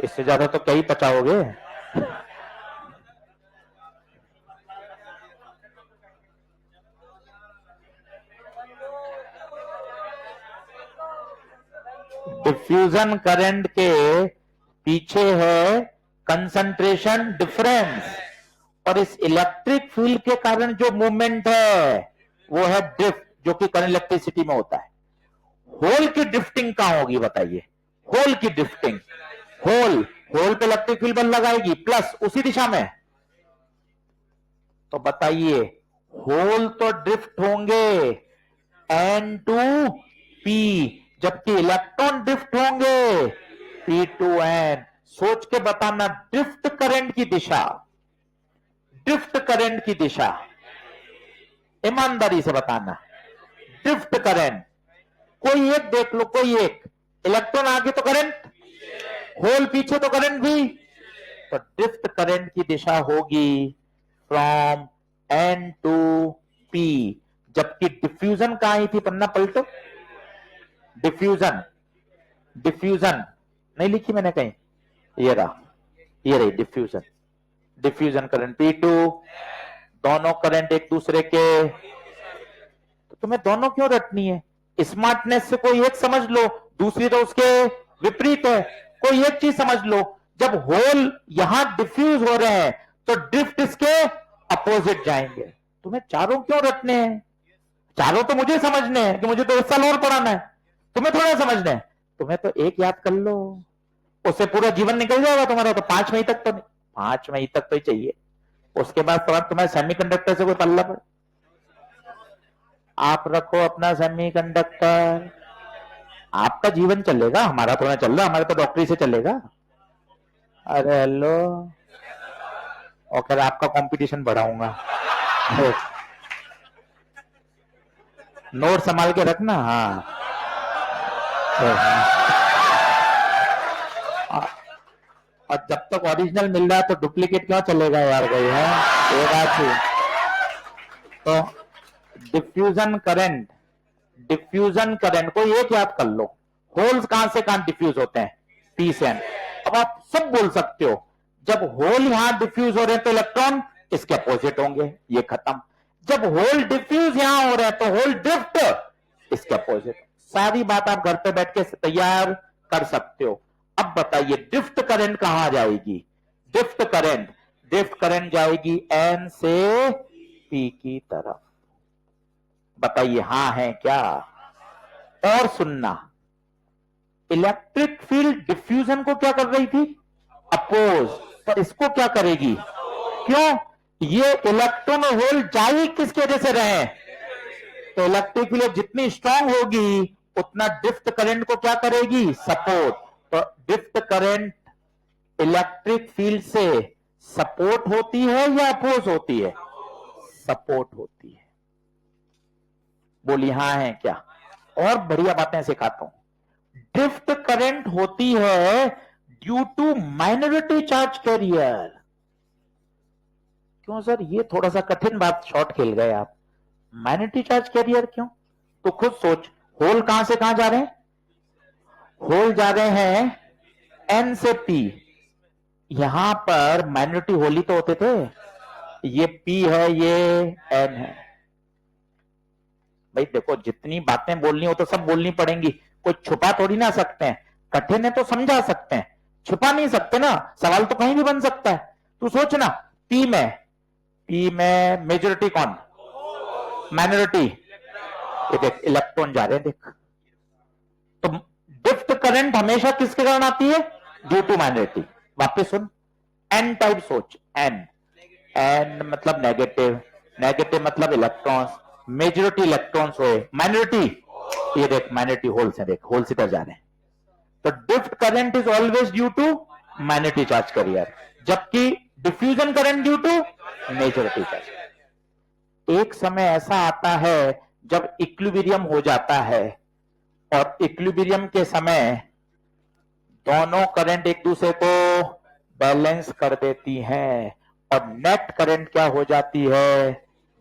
इससे ज्यादा तो क्या ही पचाओगे। डिफ्यूजन करंट के पीछे है कंसंट्रेशन डिफरेंस, और इस इलेक्ट्रिक फील्ड के कारण जो मूवमेंट है वो है ड्रिफ्ट, जो कि करंट इलेक्ट्रिसिटी में होता है। होल की ड्रिफ्टिंग कहां होगी बताइए? होल की ड्रिफ्टिंग, होल पे इलेक्ट्रिक फील्ड बल लगाएगी प्लस उसी दिशा में, तो बताइए होल तो ड्रिफ्ट होंगे N2P, जबकि इलेक्ट्रॉन ड्रिफ्ट होंगे P2N। सोच के बताना, ड्रिफ्ट करंट की दिशा, ड्रिफ्ट करंट की दिशा, ईमानदारी से बताना। ड्रिफ्ट करंट कोई एक देख लो, कोई एक, इलेक्ट्रॉन आगे तो करंट, होल पीछे तो करंट भी, तो ड्रिफ्ट करंट की दिशा होगी फ्रॉम N टू P। जबकि डिफ्यूजन कहां आई थी? पन्ना पलटो, डिफ्यूजन, डिफ्यूजन नहीं लिखी मैंने कहीं, ये रहा, ये रही डिफ्यूजन। डिफ्यूजन करंट P2, दोनों करंट एक दूसरे के, तो तुम्हें दोनों क्यों रटनी है? स्मार्टनेस से कोई एक समझ लो, दूसरी तो उसके विपरीत है। कोई एक चीज समझ लो, जब होल यहां डिफ्यूज हो रहे हैं तो ड्रिफ्ट इसके अपोजिट जाएंगे। तुम्हें चारों क्यों रटने हैं? चारों तो मुझे समझने हैं कि मुझे तो इस साल और पढ़ाना है, तुम्हें थोड़ा समझना है। तुम्हें तो एक याद कर लो, उससे पूरा जीवन निकल जाएगा तुम्हारा। तो 5 मई तक तो नहीं, 5 मई तक तो ही चाहिए, उसके बाद तुम्हारे सेमीकंडक्टर से कोई पल्ला पड़े। आप रखो अपना सेमीकंडक्टर, आपका जीवन चलेगा, हमारा थोड़ा चल रहा, हमारा तो डॉक्टरी से चलेगा। अरे हेलो, और फिर आपका कंपटीशन बढ़ाऊंगा। नोट संभाल के रखना। हाँ, और जब तक ओरिजिनल मिल रहा है तो डुप्लीकेट क्यों चलेगा यार भाई? है ये बात ही। तो डिफ्यूजन करंट, डिफ्यूजन करंट को एक याद कर लो, होल्स कहां से कहां डिफ्यूज होते हैं? P से N। अब आप सब बोल सकते हो, जब होल यहां डिफ्यूज हो रहे हैं तो इलेक्ट्रॉन इसके अपोजिट होंगे, ये खत्म। जब होल डिफ्यूज यहां हो रहे हैं तो होल ड्रिफ्ट इसके अपोजिट। सारी बात आप घर पे बैठ के तैयार कर सकते हो। अब बताइए ड्रिफ्ट करंट कहां जाएगी? ड्रिफ्ट करंट जाएगी N से P की तरफ। बताइए हां है क्या? और सुनना, इलेक्ट्रिक फील्ड डिफ्यूजन को क्या कर रही थी? अपोज। पर इसको क्या करेगी? क्यों? ये इलेक्ट्रॉन और होल जा ही किसकी वजह से रहे? तो इलेक्ट्रिक फील्ड जितनी स्ट्रांग होगी उतना ड्रिफ्ट करंट को क्या करेगी? सपोर्ट। तो ड्रिफ्ट करंट इलेक्ट्रिक फील्ड से सपोर्ट होती है या अपोज होती है? सपोर्ट होती है। बोली हां है क्या? और बढ़िया बातें सिखाता हूं। ड्रिफ्ट करंट होती है due to minority charge carrier. क्यों सर, ये थोड़ा सा कठिन बात शॉर्ट खेल गए आप। माइनॉरिटी चार्ज कैरियर क्यों? तो खुद सोच, होल कहां से कहां जा रहे हैं? होल जा रहे हैं N से P। यहां पर माइनॉरिटी होल ही तो होते थे, ये P है, ये N है। भाई देखो, जितनी बातें बोलनी हो तो सब बोलनी पड़ेंगी, कोई छुपा थोड़ी ना सकते हैं। कठिन है तो समझा सकते हैं, छुपा नहीं सकते ना। सवाल तो कहीं भी बन सकता है। तू सोच ना, P में मेजॉरिटी कौन? माइनॉरिटी। ये देख इलेक्ट्रॉन जा रहे हैं, देख। तो ड्रिफ्ट करंट हमेशा किसके कारण आती है? Due to minority. वापस सुन, N टाइप सोच, N मतलब नेगेटिव, नेगेटिव मतलब इलेक्ट्रॉन्स, मेजॉरिटी इलेक्ट्रॉन्स हुए, माइनॉरिटी, ये देख माइनॉरिटी होल्स है, देख होल्स इधर जा रहे हैं। तो drift current is always due to minority charge carrier, जबकि diffusion current due to majority charge. एक समय ऐसा आता है जब इक्विलिब्रियम हो जाता है, और इक्विलिब्रियम के समय दोनों करंट एक दूसरे को बैलेंस कर देती हैं, और नेट करंट क्या हो जाती है?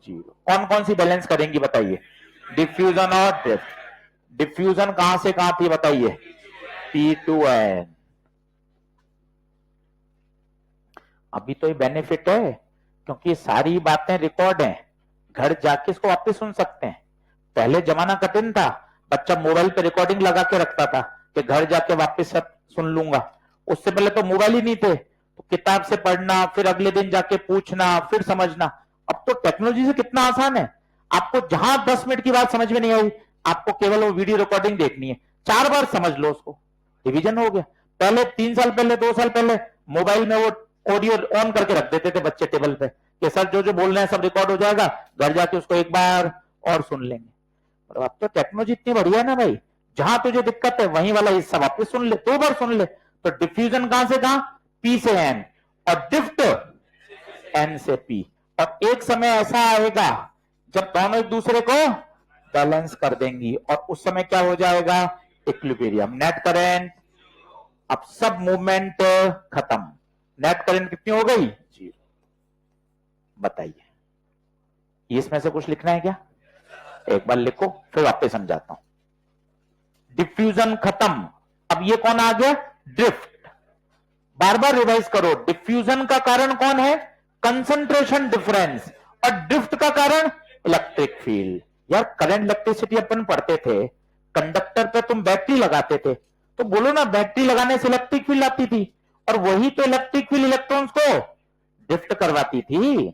जीरो। कौन कौन सी बैलेंस करेंगी बताइए? डिफ्यूजन और ड्रिफ्ट। डिफ्यूजन कहां से कहां थी बताइए? P2N। अभी तो ये बेनिफिट है क्योंकि सारी बातें रिकॉर्ड हैं, घर जाके इसको वापस सुन सकते हैं। पहले जमाना कठिन था, बच्चा मोबाइल पे रिकॉर्डिंग लगा के रखता था कि घर जाके वापस सुन लूंगा। उससे पहले तो मोबाइल ही नहीं थे, तो किताब से पढ़ना, फिर अगले दिन जाके पूछना, फिर समझना। अब तो टेक्नोलॉजी से कितना आसान है। आपको जहां 10 मिनट की बात समझ में नहीं आई, आपको केवल वो वीडियो रिकॉर्डिंग देखनी है, 4 बार समझ लो उसको, डिवीजन हो गया। पहले 3 साल पहले, 2 साल पहले मोबाइल में वो ऑडियो ऑन करके रख देते थे बच्चे टेबल पे कि सर जो जो बोल रहे हैं सब रिकॉर्ड हो जाएगा, घर जाके उसको एक बार और सुन लेंगे। और अब तो टेक्नोलॉजी इतनी बढ़िया है ना भाई, जहां तुझे दिक्कत है वहीं वाला हिस्सा वापस सुन ले, 2 बार सुन ले। तो डिफ्यूजन कहां से कहां? P से N, और डिफ्ट N से P। और एक समय ऐसा आएगा जब दोनों एक दूसरे को बैलेंस कर देंगी, और उस समय क्या हो जाएगा? इक्विलिब्रियम। नेट करंट, अब सब मूवमेंट खत्म। नेट करंट कितनी हो गई? जीरो। बताइए, इसमें से कुछ लिखना है क्या? एक बार लिखो, फिर वापस समझाता हूं। डिफ्यूजन खत्म, अब ये कौन आ गया? ड्रिफ्ट। बार बार रिवाइज करो, डिफ्यूजन का कारण कौन है? Concentration difference. और ड्रिफ्ट का कारण इलेक्ट्रिक फील्ड। यार करंट इलेक्ट्रिसिटी अपन पढ़ते थे, कंडक्टर पे तुम बैटरी लगाते थे, तो बोलो ना बैटरी लगाने से इलेक्ट्रिक फील्ड आती थी, और वही तो इलेक्ट्रिक फील्ड इलेक्ट्रॉन्स को ड्रिफ्ट करवाती थी।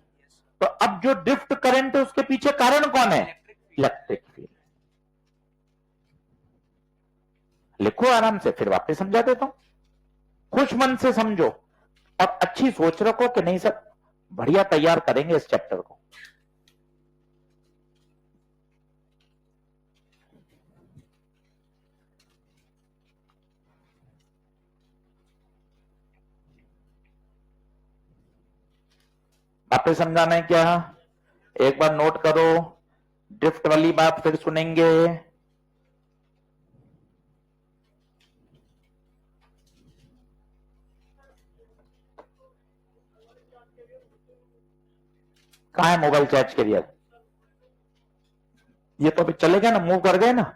तो अब जो ड्रिफ्ट करंट है उसके पीछे कारण कौन है? Electric field. लिखो आराम से, फिर वापस समझा देता हूं। खुश मन से समझो और अच्छी सोच रखो कि नहीं सर बढ़िया तैयार करेंगे इस चैप्टर को। वापस समझाना है क्या? एक बार नोट करो, ड्रिफ्ट वाली बात फिर सुनेंगे। कहां है मोबाइल चार्ज कैरियर? ये तो अभी चले गए ना, मूव कर गए ना।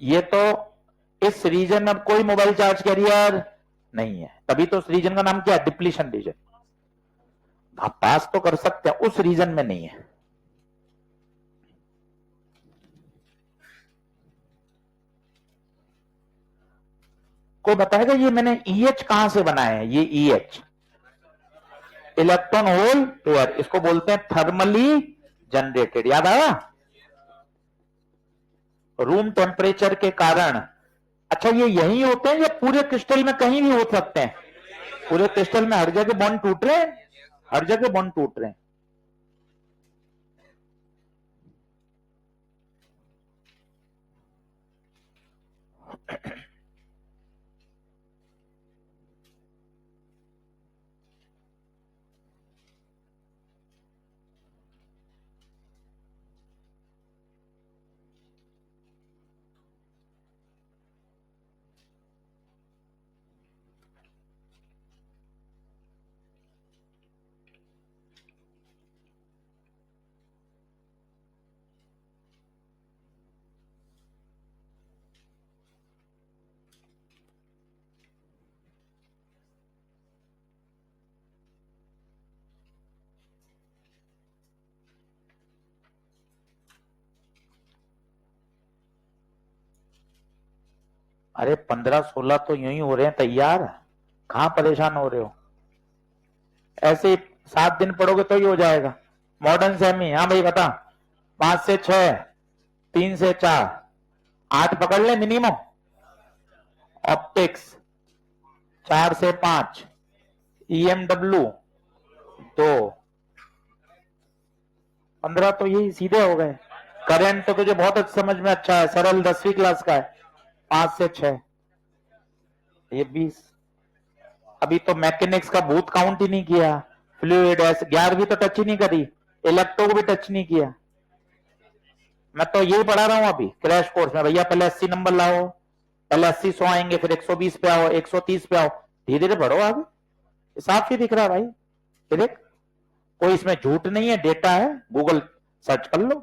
ये तो इस रीजन में कोई मोबाइल चार्ज कैरियर नहीं है, तभी तो उस रीजन का नाम क्या है? Depletion region. आप पास तो कर सकते हैं, उस रीजन में नहीं है। कोई बताएगा ये मैंने EH कहां से बनाया है? ये EH इलेक्ट्रॉन होल पेयर, इसको बोलते हैं थर्मली जनरेटेड। याद आया? रूम टेम्परेचर के कारण। अच्छा ये यही होते हैं या पूरे क्रिस्टल में कहीं भी हो सकते हैं? पूरे क्रिस्टल में हर जगह बॉन्ड टूट रहे हैं, हर जगह बॉन्ड टूट रहे हैं। अरे 15-16 तो यूं ही हो रहे हैं तैयार, कहां परेशान हो रहे हो? ऐसे 7 दिन पढ़ोगे तो ही हो जाएगा। मॉडर्न सेमी, हाँ भाई बता। 5 से 6, 3 से 4, 8 पकड़ ले मिनिमम। ऑप्टिक्स 4 से 5, EMW 2, 15 तो यही सीधे हो गए। करंट तो तुझे बहुत समझ में अच्छा है, सरल 10वीं क्लास का है। 5 से 6, ये 20। अभी तो मैकेनिक्स का भूत काउंट ही नहीं किया। फ्लूइड 11वीं तो टच ही नहीं करी, इलेक्ट्रो को भी टच नहीं किया। मैं तो यही पढ़ा रहा हूं अभी क्रैश कोर्स में। भैया पहले 80 नंबर लाओ, पहले 80 100 आएंगे, फिर 120 पे आओ, 130 पे आओ, धीरे धीरे बढ़ो आगे। साफ ही दिख रहा है भाई। देख कोई इसमें झूठ नहीं है, डेटा है, गूगल सर्च कर लो।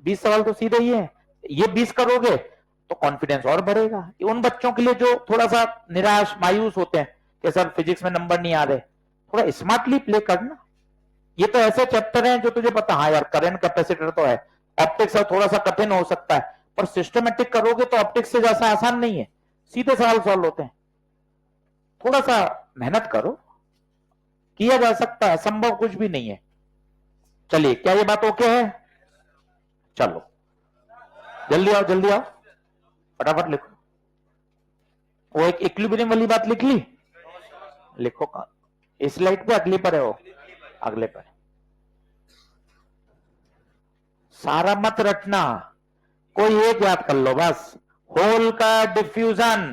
20 सवाल तो सीधे ही है। ये 20 करोगे तो कॉन्फिडेंस और बढ़ेगा। उन बच्चों के लिए जो थोड़ा सा निराश मायूस होते हैं कि सर फिजिक्स में नंबर नहीं आ रहे, थोड़ा स्मार्टली प्ले करना। ये तो ऐसे चैप्टर हैं जो तुझे पता, हाँ यार करंट कैपेसिटर तो है, ऑप्टिक्स थोड़ा सा कठिन हो सकता है, पर सिस्टमेटिक करोगे तो ऑप्टिक्स से जैसा आसान नहीं है, सीधे सवाल सॉल्व होते हैं। थोड़ा सा मेहनत करो, किया जा सकता है, संभव कुछ भी नहीं है। चलिए, क्या ये बात ओके है? चलो जल्दी आओ, जल्दी आओ, फटाफट लिखो। वो एक इक्विलिब्रियम वाली बात लिख ली? लिखो कहां? इस स्लाइड पे अगली पर है वो? अगले पर। सारा मत रटना, कोई एक याद कर लो बस। होल का डिफ्यूजन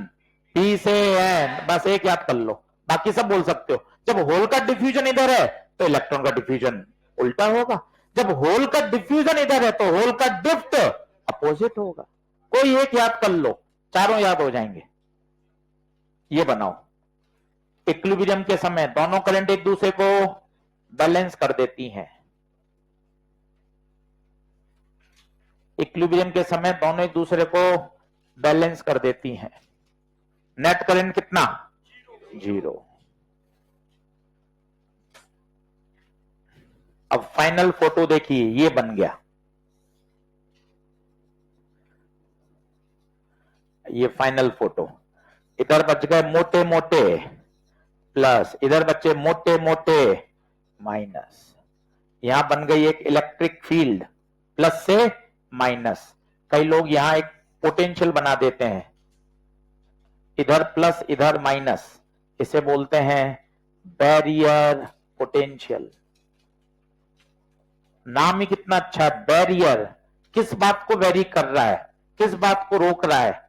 पी से एन, बस एक याद कर लो, बाकी सब बोल सकते हो। जब होल का डिफ्यूजन इधर है तो इलेक्ट्रॉन का डिफ्यूजन उल्टा होगा, जब होल का डिफ्यूजन इधर है तो होल का डिफ्ट अपोजिट होगा। कोई एक याद कर लो, चारों याद हो जाएंगे। ये बनाओ, इक्विलिब्रियम के समय दोनों करंट एक दूसरे को बैलेंस कर देती हैं। इक्विलिब्रियम के समय दोनों एक दूसरे को बैलेंस कर देती हैं। नेट करंट कितना? 0। अब फाइनल फोटो देखिए, ये बन गया। ये फाइनल फोटो, इधर बच गए मोटे मोटे प्लस, इधर बचे मोटे मोटे माइनस। यहां बन गई एक इलेक्ट्रिक फील्ड, प्लस से माइनस। कई लोग यहां एक पोटेंशियल बना देते हैं, इधर प्लस इधर माइनस, इसे बोलते हैं बैरियर पोटेंशियल। नाम ही कितना अच्छा, बैरियर। किस बात को वेरी कर रहा है, किस बात को रोक रहा है?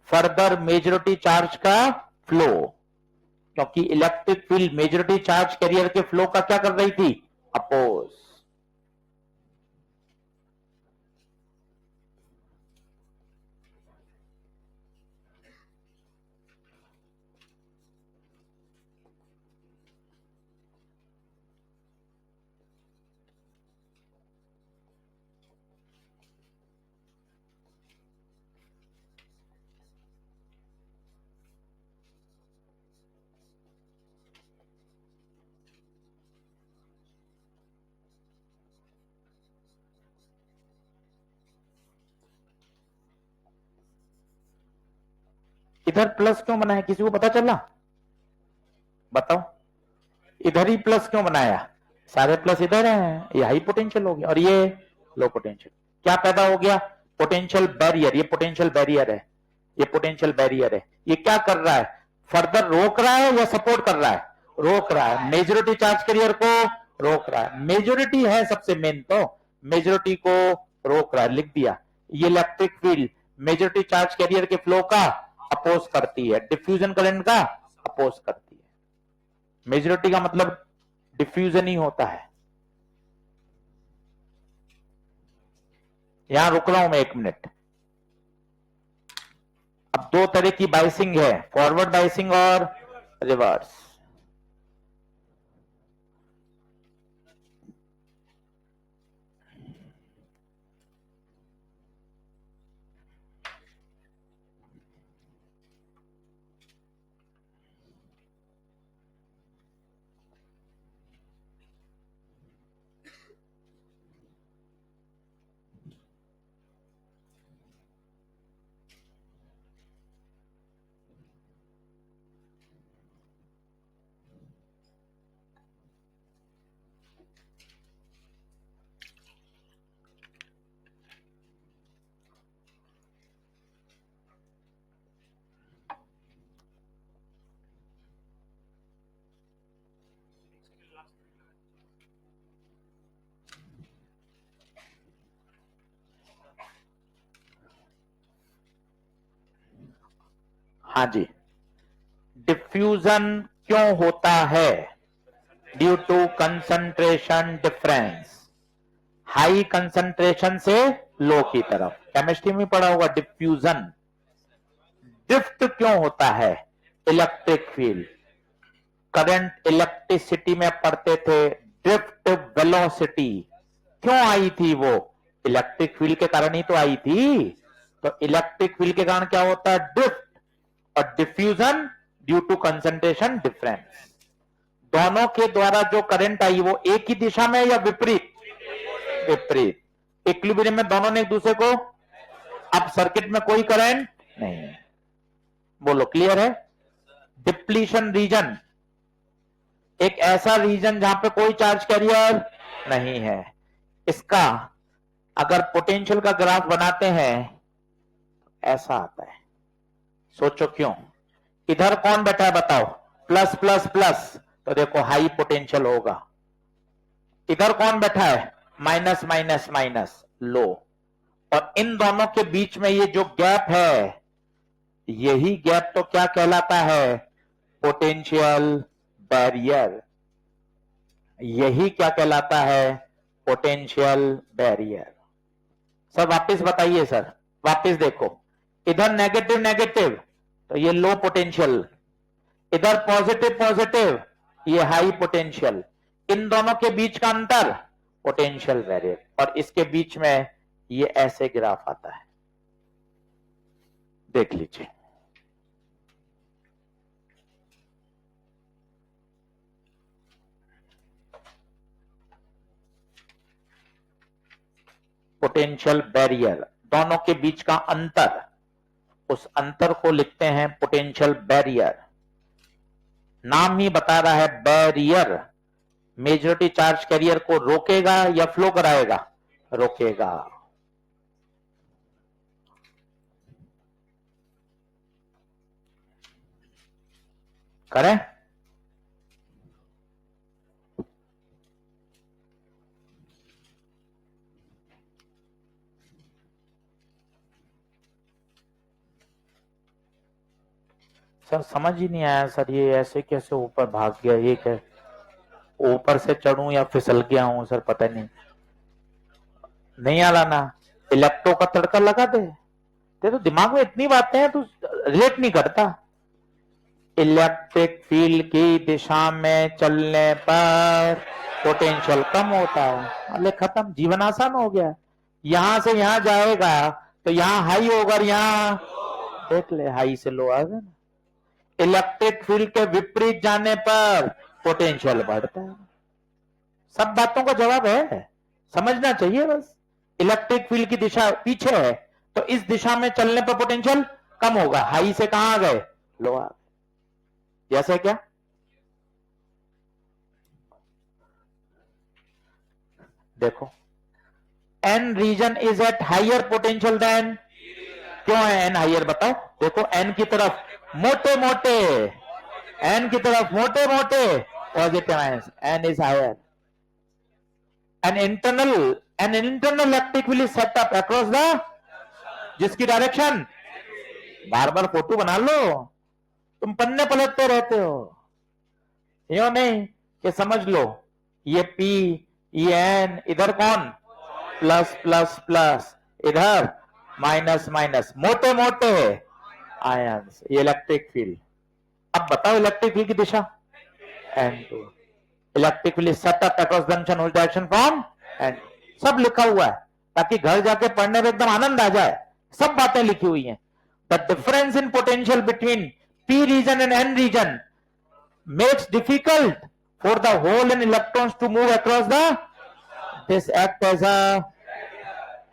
फर्दर मेजॉरिटी चार्ज का फ्लो, क्योंकि electric field majority charge carrier के फ्लो का क्या कर रही थी? अपोज। इधर प्लस क्यों बनाया, किसी को पता चला? बताओ, इधर ही प्लस क्यों बनाया? सारे प्लस इधर हैं, ये हाई पोटेंशियल हो गया और ये लो पोटेंशियल। क्या पैदा हो गया? Potential barrier. ये पोटेंशियल बैरियर है, ये पोटेंशियल बैरियर है। ये क्या कर रहा है? फर्दर रोक रहा है या सपोर्ट कर रहा है? रोक रहा है। मेजॉरिटी चार्ज कैरियर को रोक रहा है। मेजॉरिटी है सबसे मेन, तो मेजॉरिटी को रोक रहा है, लिख दिया। ये electric field majority charge carrier के फ्लो का अपोज करती है, डिफ्यूजन करंट का अपोज करती है। मेजॉरिटी का मतलब डिफ्यूजन ही होता है। यहां रुक रहा हूं मैं 1 मिनट। अब 2 तरह की बाइसिंग है, फॉरवर्ड बाइसिंग और रिवर्स। हाँ जी, डिफ्यूजन क्यों होता है? Due to concentration difference, high concentration से लो की तरफ। केमिस्ट्री में पढ़ा होगा डिफ्यूजन। ड्रिफ्ट क्यों होता है? इलेक्ट्रिक फील्ड, करंट, इलेक्ट्रिसिटी में पढ़ते थे ड्रिफ्ट वेलोसिटी क्यों आई थी? वो इलेक्ट्रिक फील्ड के कारण ही तो आई थी। तो इलेक्ट्रिक फील्ड के कारण क्या होता है? ड्रिफ्ट और diffusion due to concentration difference. दोनों के द्वारा जो करंट आई वो एक ही दिशा में या विपरीत? विपरीत। इक्विलिब्रियम में दोनों ने एक दूसरे को, अब सर्किट में कोई करंट नहीं। बोलो क्लियर है? डिप्लीशन रीजन एक ऐसा रीजन जहां पे कोई चार्ज कैरियर नहीं है। इसका अगर पोटेंशियल का ग्राफ बनाते हैं ऐसा आता है। सोचो क्यों? इधर कौन बैठा है बताओ? प्लस प्लस प्लस, तो देखो हाई पोटेंशियल होगा। इधर कौन बैठा है? माइनस माइनस माइनस, लो। और इन दोनों के बीच में ये जो गैप है, यही गैप तो क्या कहलाता है? Potential barrier. यही क्या कहलाता है? Potential barrier. सर वापस बताइए सर, वापस देखो। इधर नेगेटिव नेगेटिव तो ये लो पोटेंशियल, इधर पॉजिटिव पॉजिटिव ये हाई पोटेंशियल। इन दोनों के बीच का अंतर पोटेंशियल बैरियर, और इसके बीच में ये ऐसे ग्राफ आता है। देख लीजिए। पोटेंशियल बैरियर, दोनों के बीच का अंतर, उस अंतर को लिखते हैं पोटेंशियल बैरियर। नाम ही बता रहा है बैरियर। मेजॉरिटी चार्ज कैरियर को रोकेगा या फ्लो कराएगा? रोकेगा। करें? सर समझ ही नहीं आया सर, ये ऐसे कैसे ऊपर भाग गया? ये क्या, ऊपर से चढ़ूं या फिसल गया हूं सर? पता नहीं। नहीं आ रहा ना? इलेक्ट्रो का तड़का लगा दे। तेरे तो दिमाग में इतनी बातें हैं, तू रिलेट नहीं करता। इलेक्ट्रिक फील्ड की दिशा में चलने पर पोटेंशियल कम होता है। अरे खत्म, जीवन आसान हो गया। यहां से यहां जाएगा तो यहां हाई होगा और यहां देख ले हाई से लो आ गया ना। इलेक्ट्रिक फील्ड के विपरीत जाने पर पोटेंशियल बढ़ता है। सब बातों का जवाब है, समझना चाहिए बस। इलेक्ट्रिक फील्ड की दिशा पीछे है तो इस दिशा में चलने पर पोटेंशियल कम होगा। हाई से कहां आ गए? लो आ गए। जैसे क्या? देखो, N region is at higher potential then. क्यों है एन हाइयर? बताओ। देखो एन की तरफ मोटे मोटे, एन की तरफ मोटे मोटे positive ions, N is higher. An internal electric field is set up across the, जिसकी डायरेक्शन, बार बार फोटो बना लो, तुम पन्ने पलटते रहते हो। यो नहीं कि समझ लो ये P, ये N, इधर कौन? प्लस प्लस प्लस, इधर माइनस माइनस, मोटे मोटे आयंस, ये इलेक्ट्रिक फील्ड। अब बताओ इलेक्ट्रिक फील्ड की दिशा N2। Electric field set up across junction which direction from N। सब लिखा हुआ है ताकि घर जाके पढ़ने में एकदम आनंद आ जाए। सब बातें लिखी हुई हैं। The difference in potential between P region and N region makes difficult for the hole and electrons to move across the, this act as a,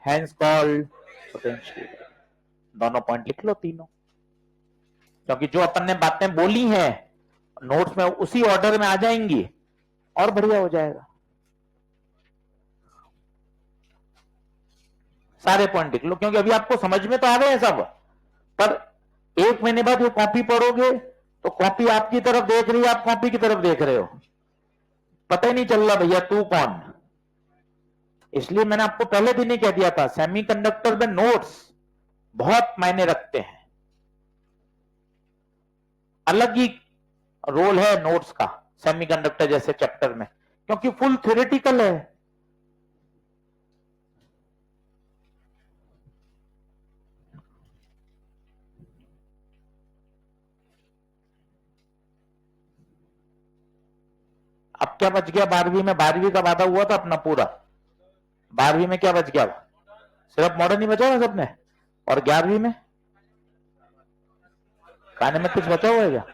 hence called potential। दोनों पॉइंट लिख लो तीनों, क्योंकि जो अपन ने बातें बोली हैं नोट्स में उसी ऑर्डर में आ जाएंगी और बढ़िया हो जाएगा। सारे पॉइंट लिख लो क्योंकि अभी आपको समझ में तो आ रहे हैं सब, पर एक महीने बाद वो कॉपी पढ़ोगे तो कॉपी आपकी तरफ देख रही है, आप कॉपी की तरफ देख रहे हो, पता ही नहीं चल रहा भैया तू कौन। इसलिए मैंने आपको पहले दिन ही कह दिया था सेमीकंडक्टर में नोट्स बहुत मायने रखते हैं। अलग ही रोल है नोट्स का सेमीकंडक्टर जैसे चैप्टर में, क्योंकि फुल थ्योरेटिकल है। अब क्या बच गया 12वीं में? 12वीं का वादा हुआ था अपना पूरा। 12वीं में क्या बच गया? सिर्फ मॉडर्न ही बचा है सबने। और 11वीं में काइनेमेटिक्स बचा हुआ है क्या?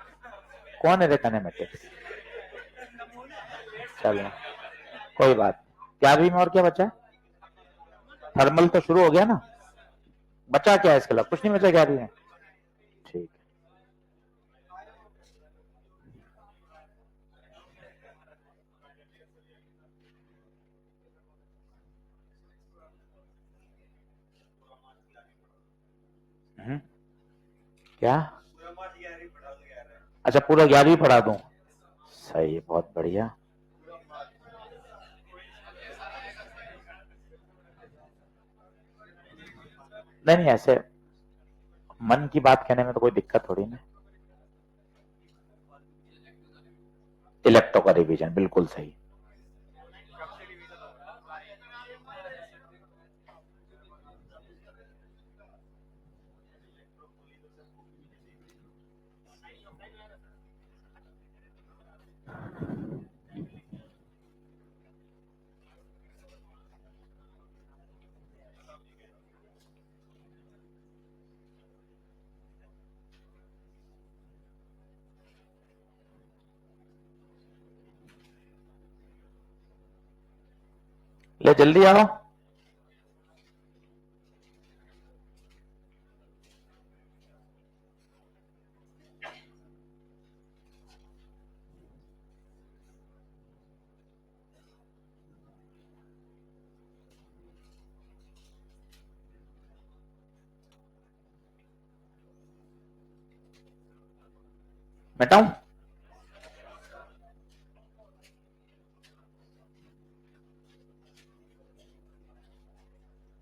कौन है रे काइनेमेटिक्स? चलो कोई बात। 11वीं में और क्या बचा? थर्मल तो शुरू हो गया ना। बचा क्या है इसके अलावा? कुछ नहीं बचा 11वीं में। ठीक है। क्या? अच्छा पूरा 11वीं पढ़ा दूं? सही, बहुत बढ़िया। नहीं नहीं, ऐसे मन की बात कहने में तो कोई दिक्कत थोड़ी ना। इलेक्ट्रो का रिवीजन बिल्कुल सही। ले जल्दी आओ। मिटाऊं?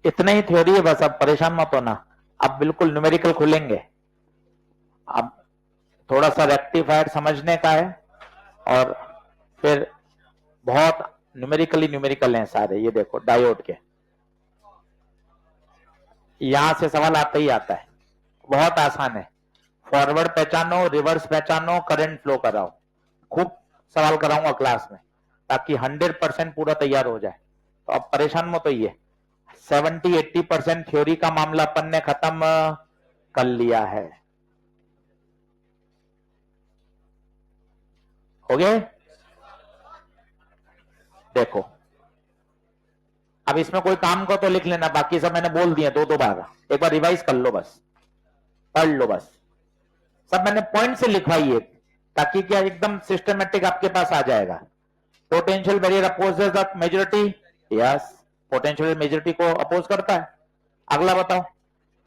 इतना ही थ्योरी है बस, अब परेशान मत होना। अब बिल्कुल न्यूमेरिकल खुलेंगे। अब थोड़ा सा रेक्टिफायर समझने का है और फिर बहुत न्यूमेरिकल हैं सारे। ये देखो डायोड के, यहां से सवाल आता ही आता है। बहुत आसान है। फॉरवर्ड पहचानो, रिवर्स पहचानो, करंट फ्लो कराओ। खूब सवाल कराऊंगा क्लास में ताकि 100% पूरा तैयार हो जाए। तो अब परेशान मत होइए। 70-80% थ्योरी का मामला अपन ने खत्म कर लिया है। हो गए? देखो अब इसमें कोई काम को तो लिख लेना, बाकी सब मैंने बोल दिए दो दो बार। एक बार रिवाइज कर लो बस, पढ़ लो बस। सब मैंने पॉइंट से लिखवाई है ताकि क्या एकदम सिस्टमेटिक आपके पास आ जाएगा। Potential barrier opposes the majority. Yes, potential majority को अपोज करता है। अगला बताओ,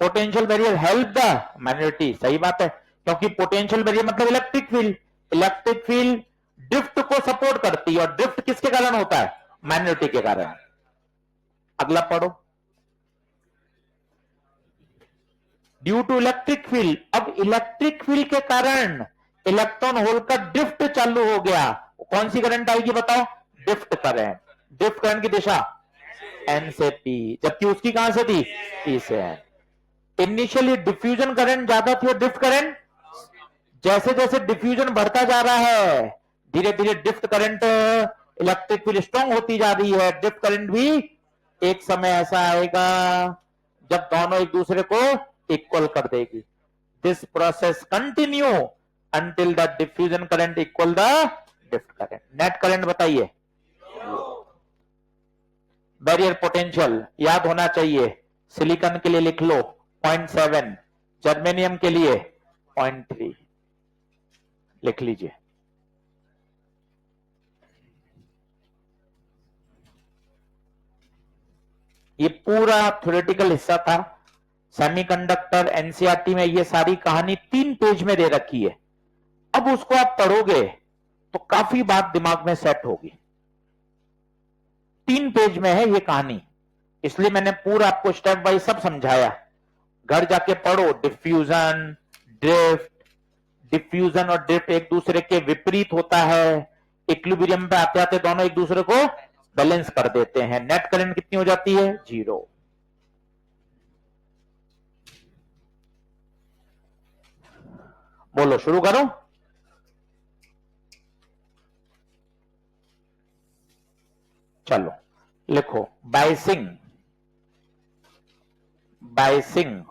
potential barrier help the minority. सही बात है, क्योंकि पोटेंशियल बैरियर मतलब electric field. Electric field drift को सपोर्ट करती है, और ड्रिफ्ट किसके कारण होता है? माइनॉरिटी के कारण। अगला पढ़ो, ड्यू टू इलेक्ट्रिक फील्ड। अब इलेक्ट्रिक फील्ड के कारण इलेक्ट्रॉन होल का ड्रिफ्ट चालू हो गया। कौन सी करंट आएगी बताओ? Drift current. ड्रिफ्ट करंट की दिशा एन से पी, जबकि उसकी कहां से थी? पी से एन। इनिशियली डिफ्यूजन करंट ज्यादा थी और ड्रिफ्ट करंट, जैसे जैसे डिफ्यूजन बढ़ता जा रहा है धीरे धीरे drift current, electric field strong होती जा रही है। ड्रिफ्ट करंट भी एक समय ऐसा आएगा जब दोनों एक दूसरे को इक्वल कर देगी। This process continue until the diffusion current equal the drift current. Net current बताइए। बैरियर पोटेंशियल याद होना चाहिए। सिलिकॉन के लिए लिख लो 0.7, जर्मेनियम के लिए 0.3 लिख लीजिए। ये पूरा थ्योरेटिकल हिस्सा था। सेमीकंडक्टर एनसीईआरटी में ये सारी कहानी 3 पेज में दे रखी है। अब उसको आप पढ़ोगे तो काफी बात दिमाग में सेट होगी। 3 पेज में है ये कहानी, इसलिए मैंने पूरा आपको स्टेप बाय सब समझाया। घर जाके पढ़ो। डिफ्यूजन, ड्रिफ्ट, डिफ्यूजन और ड्रिफ्ट एक दूसरे के विपरीत होता है। इक्विलिब्रियम पे आते आते दोनों एक दूसरे को बैलेंस कर देते हैं। नेट करंट कितनी हो जाती है? 0। बोलो, शुरू करो। चलो लिखो बायसिंग, बायसिंग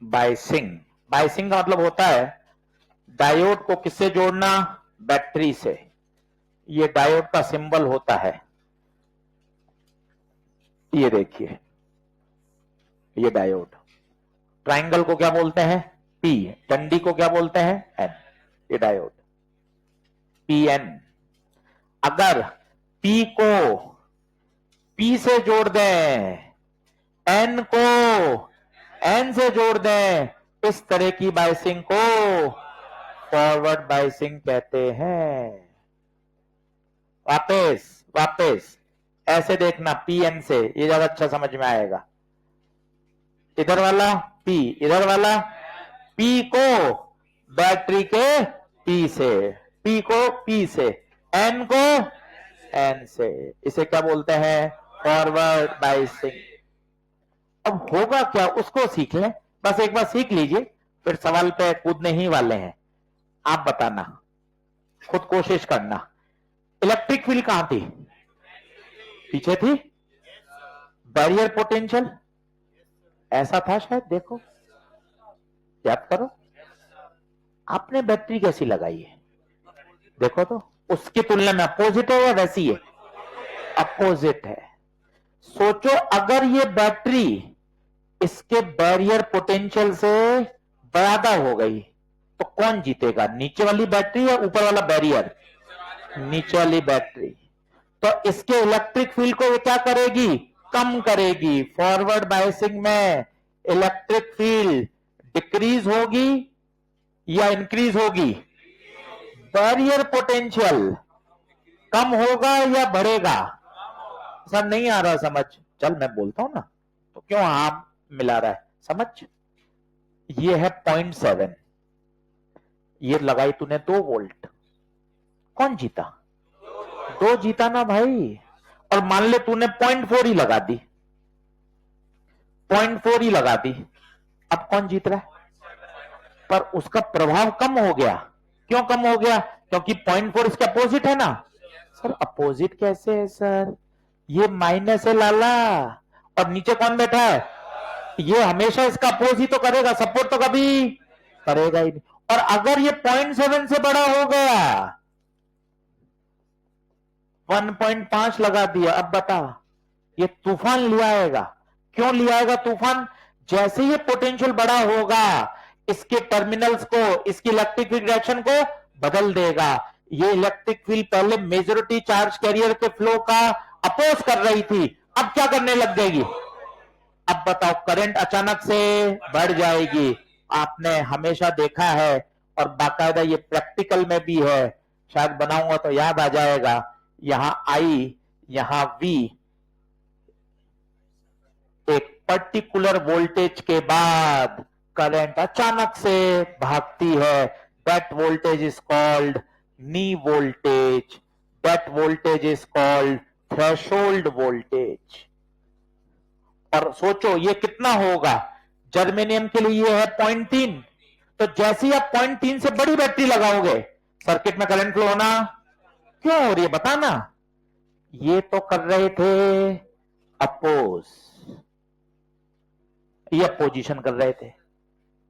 बायसिंग, बायसिंग का मतलब होता है डायोड को किससे जोड़ना, बैटरी से। ये डायोड का सिंबल होता है, ये देखिए, ये डायोड। ट्रायंगल को क्या बोलते हैं, पी। डंडी को क्या बोलते हैं, एन। ये डायोड पी एन। अगर पी को पी से जोड़ दें, एन को एन से जोड़ दें, इस तरह की बायसिंग को फॉरवर्ड बायसिंग कहते हैं। वापस वापस ऐसे देखना, पी एन से, ये ज्यादा अच्छा समझ में आएगा। इधर वाला पी, इधर वाला पी को बैटरी के पी से, पी को पी से, एन को एन से, इसे क्या बोलते हैं, फॉरवर्ड बायसिंग। अब होगा क्या, उसको सीख लें, बस एक बार सीख लीजिए, फिर सवाल पे कूदने ही वाले हैं। आप बताना, खुद कोशिश करना। इलेक्ट्रिक फील्ड कहां थी, पीछे थी। बैरियर पोटेंशियल ऐसा था शायद, देखो याद करो। आपने बैटरी कैसी लगाई है, देखो तो, उसकी तुलना में अपोजिट है या वैसी है, अपोजिट है। सोचो अगर ये बैटरी इसके बैरियर पोटेंशियल से ज्यादा हो गई तो कौन जीतेगा, नीचे वाली बैटरी या ऊपर वाला बैरियर, नीचे वाली बैटरी। तो इसके इलेक्ट्रिक फील्ड को ये क्या करेगी, कम करेगी। फॉरवर्ड बायसिंग में इलेक्ट्रिक फील्ड डिक्रीज होगी या इंक्रीज होगी, बैरियर पोटेंशियल कम होगा या बढ़ेगा। सर नहीं आ रहा समझ, चल मैं बोलता हूं ना, तो क्यों आप मिला रहा है, समझ। ये है 0.7, ये लगाई तूने 2 वोल्ट, कौन जीता, 2 जीता ना भाई। और मान ले तूने 0.4 ही लगा दी, 0.4 ही लगा दी, अब कौन जीत रहा है, पर उसका प्रभाव कम हो गया। क्यों कम हो गया, क्योंकि 0.4 इसके अपोजिट है ना। सर अपोजिट कैसे है सर, ये माइनस है लाला, और नीचे कौन बैठा है, ये हमेशा इसका अपोजिट तो करेगा, सपोर्ट तो कभी करेगा ही नहीं। और अगर ये 0.7 से बड़ा हो गया, 1.5 लगा दिया, अब बता, ये तूफान ले आएगा। क्यों ले आएगा तूफान, जैसे ये पोटेंशियल बड़ा होगा, इसके टर्मिनल्स को, इसकी इलेक्ट्रिक फील्ड डायरेक्शन को बदल देगा। ये इलेक्ट्रिक फील्ड पहले मेजॉरिटी चार्ज कैरियर के फ्लो का अपोज कर रही थी, अब क्या करने लग जाएगी, अब बताओ करंट अचानक से बढ़ जाएगी। आपने हमेशा देखा है, और बाकायदा ये प्रैक्टिकल में भी है, शायद बनाऊंगा तो याद आ जाएगा। यहां आई, यहां वी, एक पर्टिकुलर वोल्टेज के बाद करंट अचानक से भागती है, that voltage is called knee voltage, that voltage is called threshold voltage. और सोचो ये कितना होगा, जर्मेनियम के लिए ये है 0.3, तो जैसे ही आप 0.3 से बड़ी बैटरी लगाओगे, सर्किट में करंट फ्लो होना क्यों हो रही है, बताना। ये तो कर रहे थे अपोज, ये अपोजिशन कर रहे थे,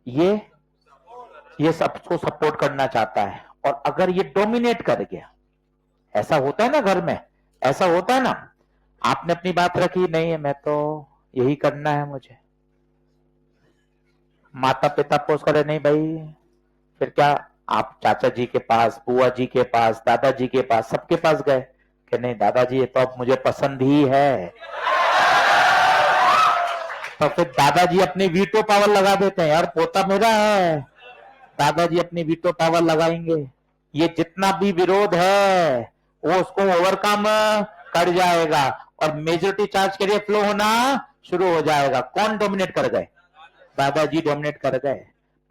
ये सबको सपोर्ट करना चाहता है। और अगर ये डोमिनेट कर गया, ऐसा होता है ना घर में, ऐसा होता है ना, आपने अपनी बात रखी, नहीं है मैं तो यही करना है मुझे, माता पिता पोस करे, नहीं भाई, फिर क्या, आप चाचा जी के पास, बुआ जी के पास, दादाजी के पास, सबके पास गए कि नहीं दादाजी ये तो अब मुझे पसंद ही है, तो फिर दादाजी अपनी वीटो पावर लगा देते हैं, यार पोता मेरा है, दादाजी अपनी वीटो पावर लगाएंगे, ये जितना भी विरोध है वो उसको ओवरकम कर जाएगा, और मेजॉरिटी चार्ज के लिए फ्लो होना शुरू हो जाएगा। कौन डोमिनेट कर गए, दादाजी डोमिनेट कर गए।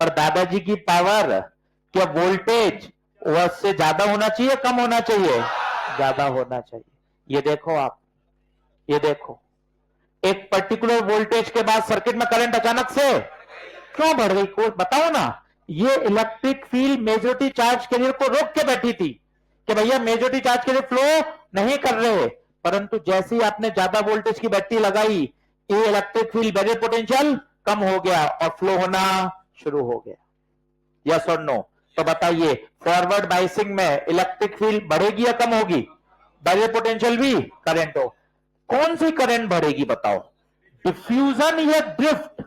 पर दादाजी की पावर, क्या वोल्टेज उससे ज्यादा होना चाहिए, कम होना चाहिए, ज्यादा होना चाहिए। ये देखो आप, ये देखो, एक पर्टिकुलर वोल्टेज के बाद सर्किट में करंट अचानक से क्यों बढ़ गई, कोई बताओ ना। ये electric field majority charge carrier को रोक के बैठी थी कि भैया मेजॉरिटी चार्ज कैरियर फ्लो नहीं कर रहे, परंतु जैसे ही आपने ज्यादा वोल्टेज की बैटरी लगाई, ये इलेक्ट्रिक फील्ड बैरियर पोटेंशियल कम हो गया और फ्लो होना शुरू हो गया। यस और नो? तो बताइए फॉरवर्ड बाइसिंग में इलेक्ट्रिक फील्ड बढ़ेगी या कम होगी? बैरियर पोटेंशियल भी करंट हो। कौन सी करंट बढ़ेगी बताओ? डिफ्यूजन या ड्रिफ्ट?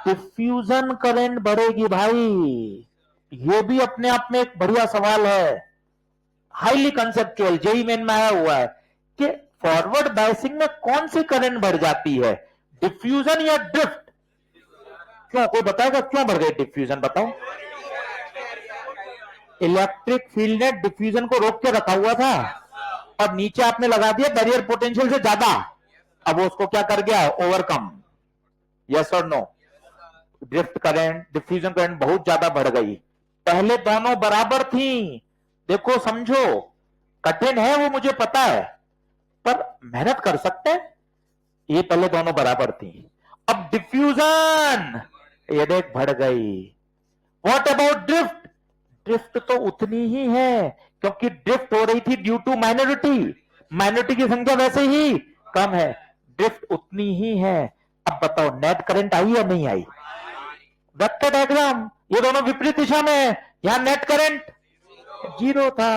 डिफ्यूजन करंट बढ़ेगी भाई। ये भी अपने आप में एक बढ़िया सवाल है, हाईली कंसेप्चुअल, जेई मेन में आया हुआ है कि फॉरवर्ड बायसिंग में कौन सी करंट बढ़ जाती है, डिफ्यूजन या ड्रिफ्ट? क्यों, कोई बताएगा क्यों बढ़ गई डिफ्यूजन? बताओ। इलेक्ट्रिक फील्ड ने डिफ्यूजन को रोक के रखा हुआ था और नीचे आपने लगा दिया बैरियर पोटेंशियल से ज्यादा, अब वो उसको क्या कर गया? ओवरकम। यस और no? Drift current, diffusion current बहुत ज्यादा बढ़ गई। पहले दोनों बराबर थी। देखो समझो, कठिन है वो मुझे पता है, पर मेहनत कर सकते हैं। ये पहले दोनों बराबर थी, अब डिफ्यूजन ये देख बढ़ गई। What about drift? ड्रिफ्ट तो उतनी ही है, क्योंकि ड्रिफ्ट हो रही थी ड्यू टू माइनॉरिटी, माइनॉरिटी की संख्या वैसे ही कम है, ड्रिफ्ट उतनी ही है। अब बताओ नेट करंट आई या नहीं आई? वेक्टर डायग्राम, ये दोनों विपरीत दिशा में है, यहां नेट करंट जीरो था।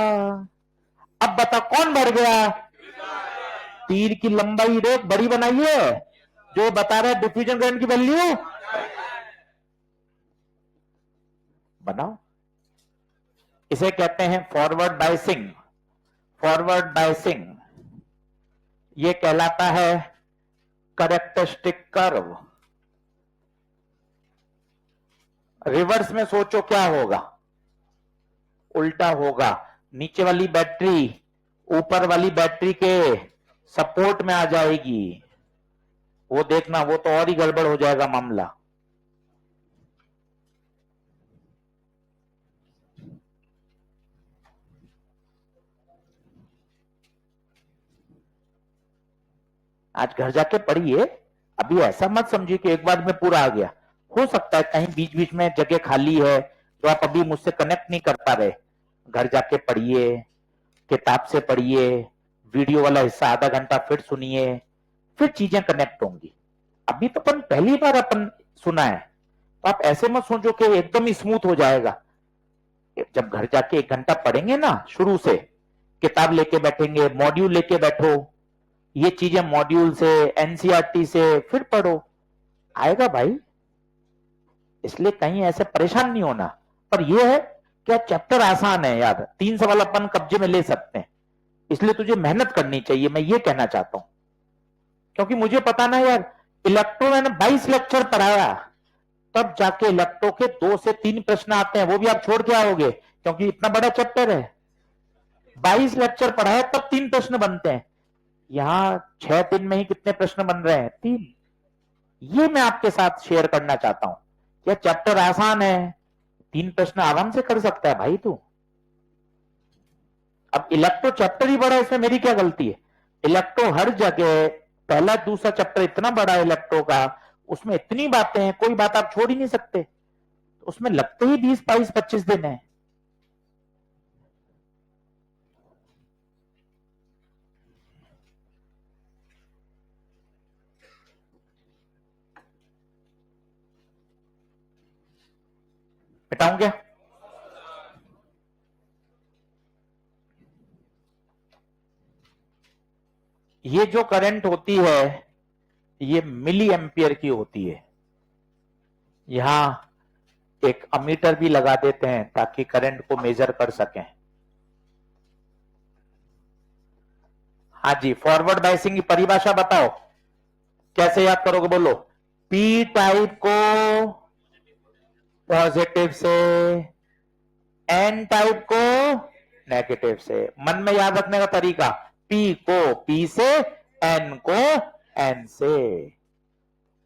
अब बता कौन बढ़ गया? तीर की लंबाई रेख बड़ी बनाइए, जो बता रहा है डिफ्यूजन करंट की वैल्यू बनाओ। इसे कहते हैं फॉरवर्ड बायसिंग। फॉरवर्ड बायसिंग ये कहलाता है कैरेक्टरिस्टिक कर्व। रिवर्स में सोचो क्या होगा? उल्टा होगा। नीचे वाली बैटरी ऊपर वाली बैटरी के सपोर्ट में आ जाएगी, वो देखना, वो तो और ही गड़बड़ हो जाएगा मामला। आज घर जाके पढ़िए, अभी ऐसा मत समझिए कि एक बार में पूरा आ गया। हो सकता है कहीं बीच बीच में जगह खाली है जो आप अभी मुझसे कनेक्ट नहीं कर पा रहे। घर जाके पढ़िए, किताब से पढ़िए, वीडियो वाला हिस्सा आधा घंटा फिर सुनिए, फिर चीजें कनेक्ट होंगी। अभी तो अपन पहली बार अपन सुना है, तो आप ऐसे मत सोचो कि एकदम ही स्मूथ हो जाएगा। जब घर जाके 1 घंटा पढ़ेंगे ना, शुरू से किताब लेके बैठेंगे, मॉड्यूल लेके बैठो, ये चीजें मॉड्यूल से, एनसीईआरटी से फिर पढ़ो, आएगा भाई। इसलिए कहीं ऐसे परेशान नहीं होना। पर यह है क्या चैप्टर आसान है यार, 3 सवाल अपन कब्जे में ले सकते हैं, इसलिए तुझे मेहनत करनी चाहिए, मैं ये कहना चाहता हूं। क्योंकि मुझे पता ना यार, इलेक्ट्रो मैंने 22 लेक्चर पढ़ाया, तब जाके इलेक्ट्रो के 2 से 3 प्रश्न आते हैं, वो भी आप छोड़ के आओगे क्योंकि इतना बड़ा चैप्टर है। 22 लेक्चर पढ़ाया तब 3 प्रश्न बनते हैं, यहां 6 दिन में ही कितने प्रश्न बन रहे हैं? 3। ये मैं आपके साथ शेयर करना चाहता हूं। यह चैप्टर आसान है, 3 प्रश्न आराम से कर सकता है भाई तू। अब इलेक्ट्रो चैप्टर ही बड़ा है, इसमें मेरी क्या गलती है? इलेक्ट्रो हर जगह, पहला दूसरा चैप्टर इतना बड़ा है इलेक्ट्रो का, उसमें इतनी बातें हैं, कोई बात आप छोड़ ही नहीं सकते, उसमें लगते ही 20, 22, 25 दिन है। मिटाऊं क्या? ये जो करंट होती है ये मिली एम्पियर की होती है। यहां एक अमीटर भी लगा देते हैं ताकि करंट को मेजर कर सकें। हाँ जी, फॉरवर्ड बायसिंग की परिभाषा बताओ, कैसे याद करोगे? बोलो। पी टाइप को पॉजिटिव से, एन टाइप को नेगेटिव से। मन में याद रखने का तरीका, पी को पी से, एन को एन से।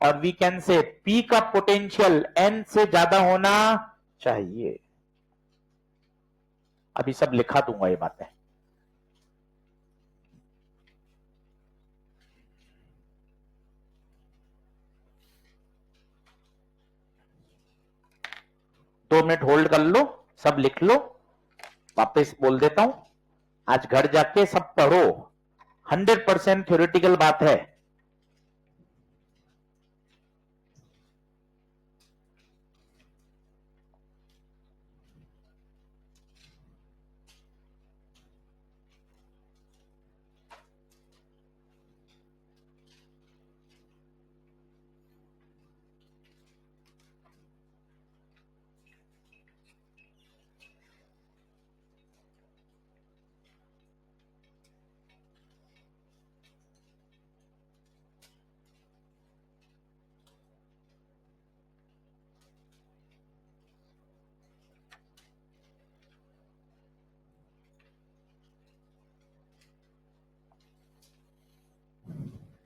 और वी कैन से पी का पोटेंशियल एन से ज्यादा होना चाहिए। अभी सब लिखा दूंगा ये बातें। 1-2 मिनट होल्ड कर लो, सब लिख लो, वापस बोल देता हूं, आज घर जाके सब पढ़ो, 100% थ्योरेटिकल बात है।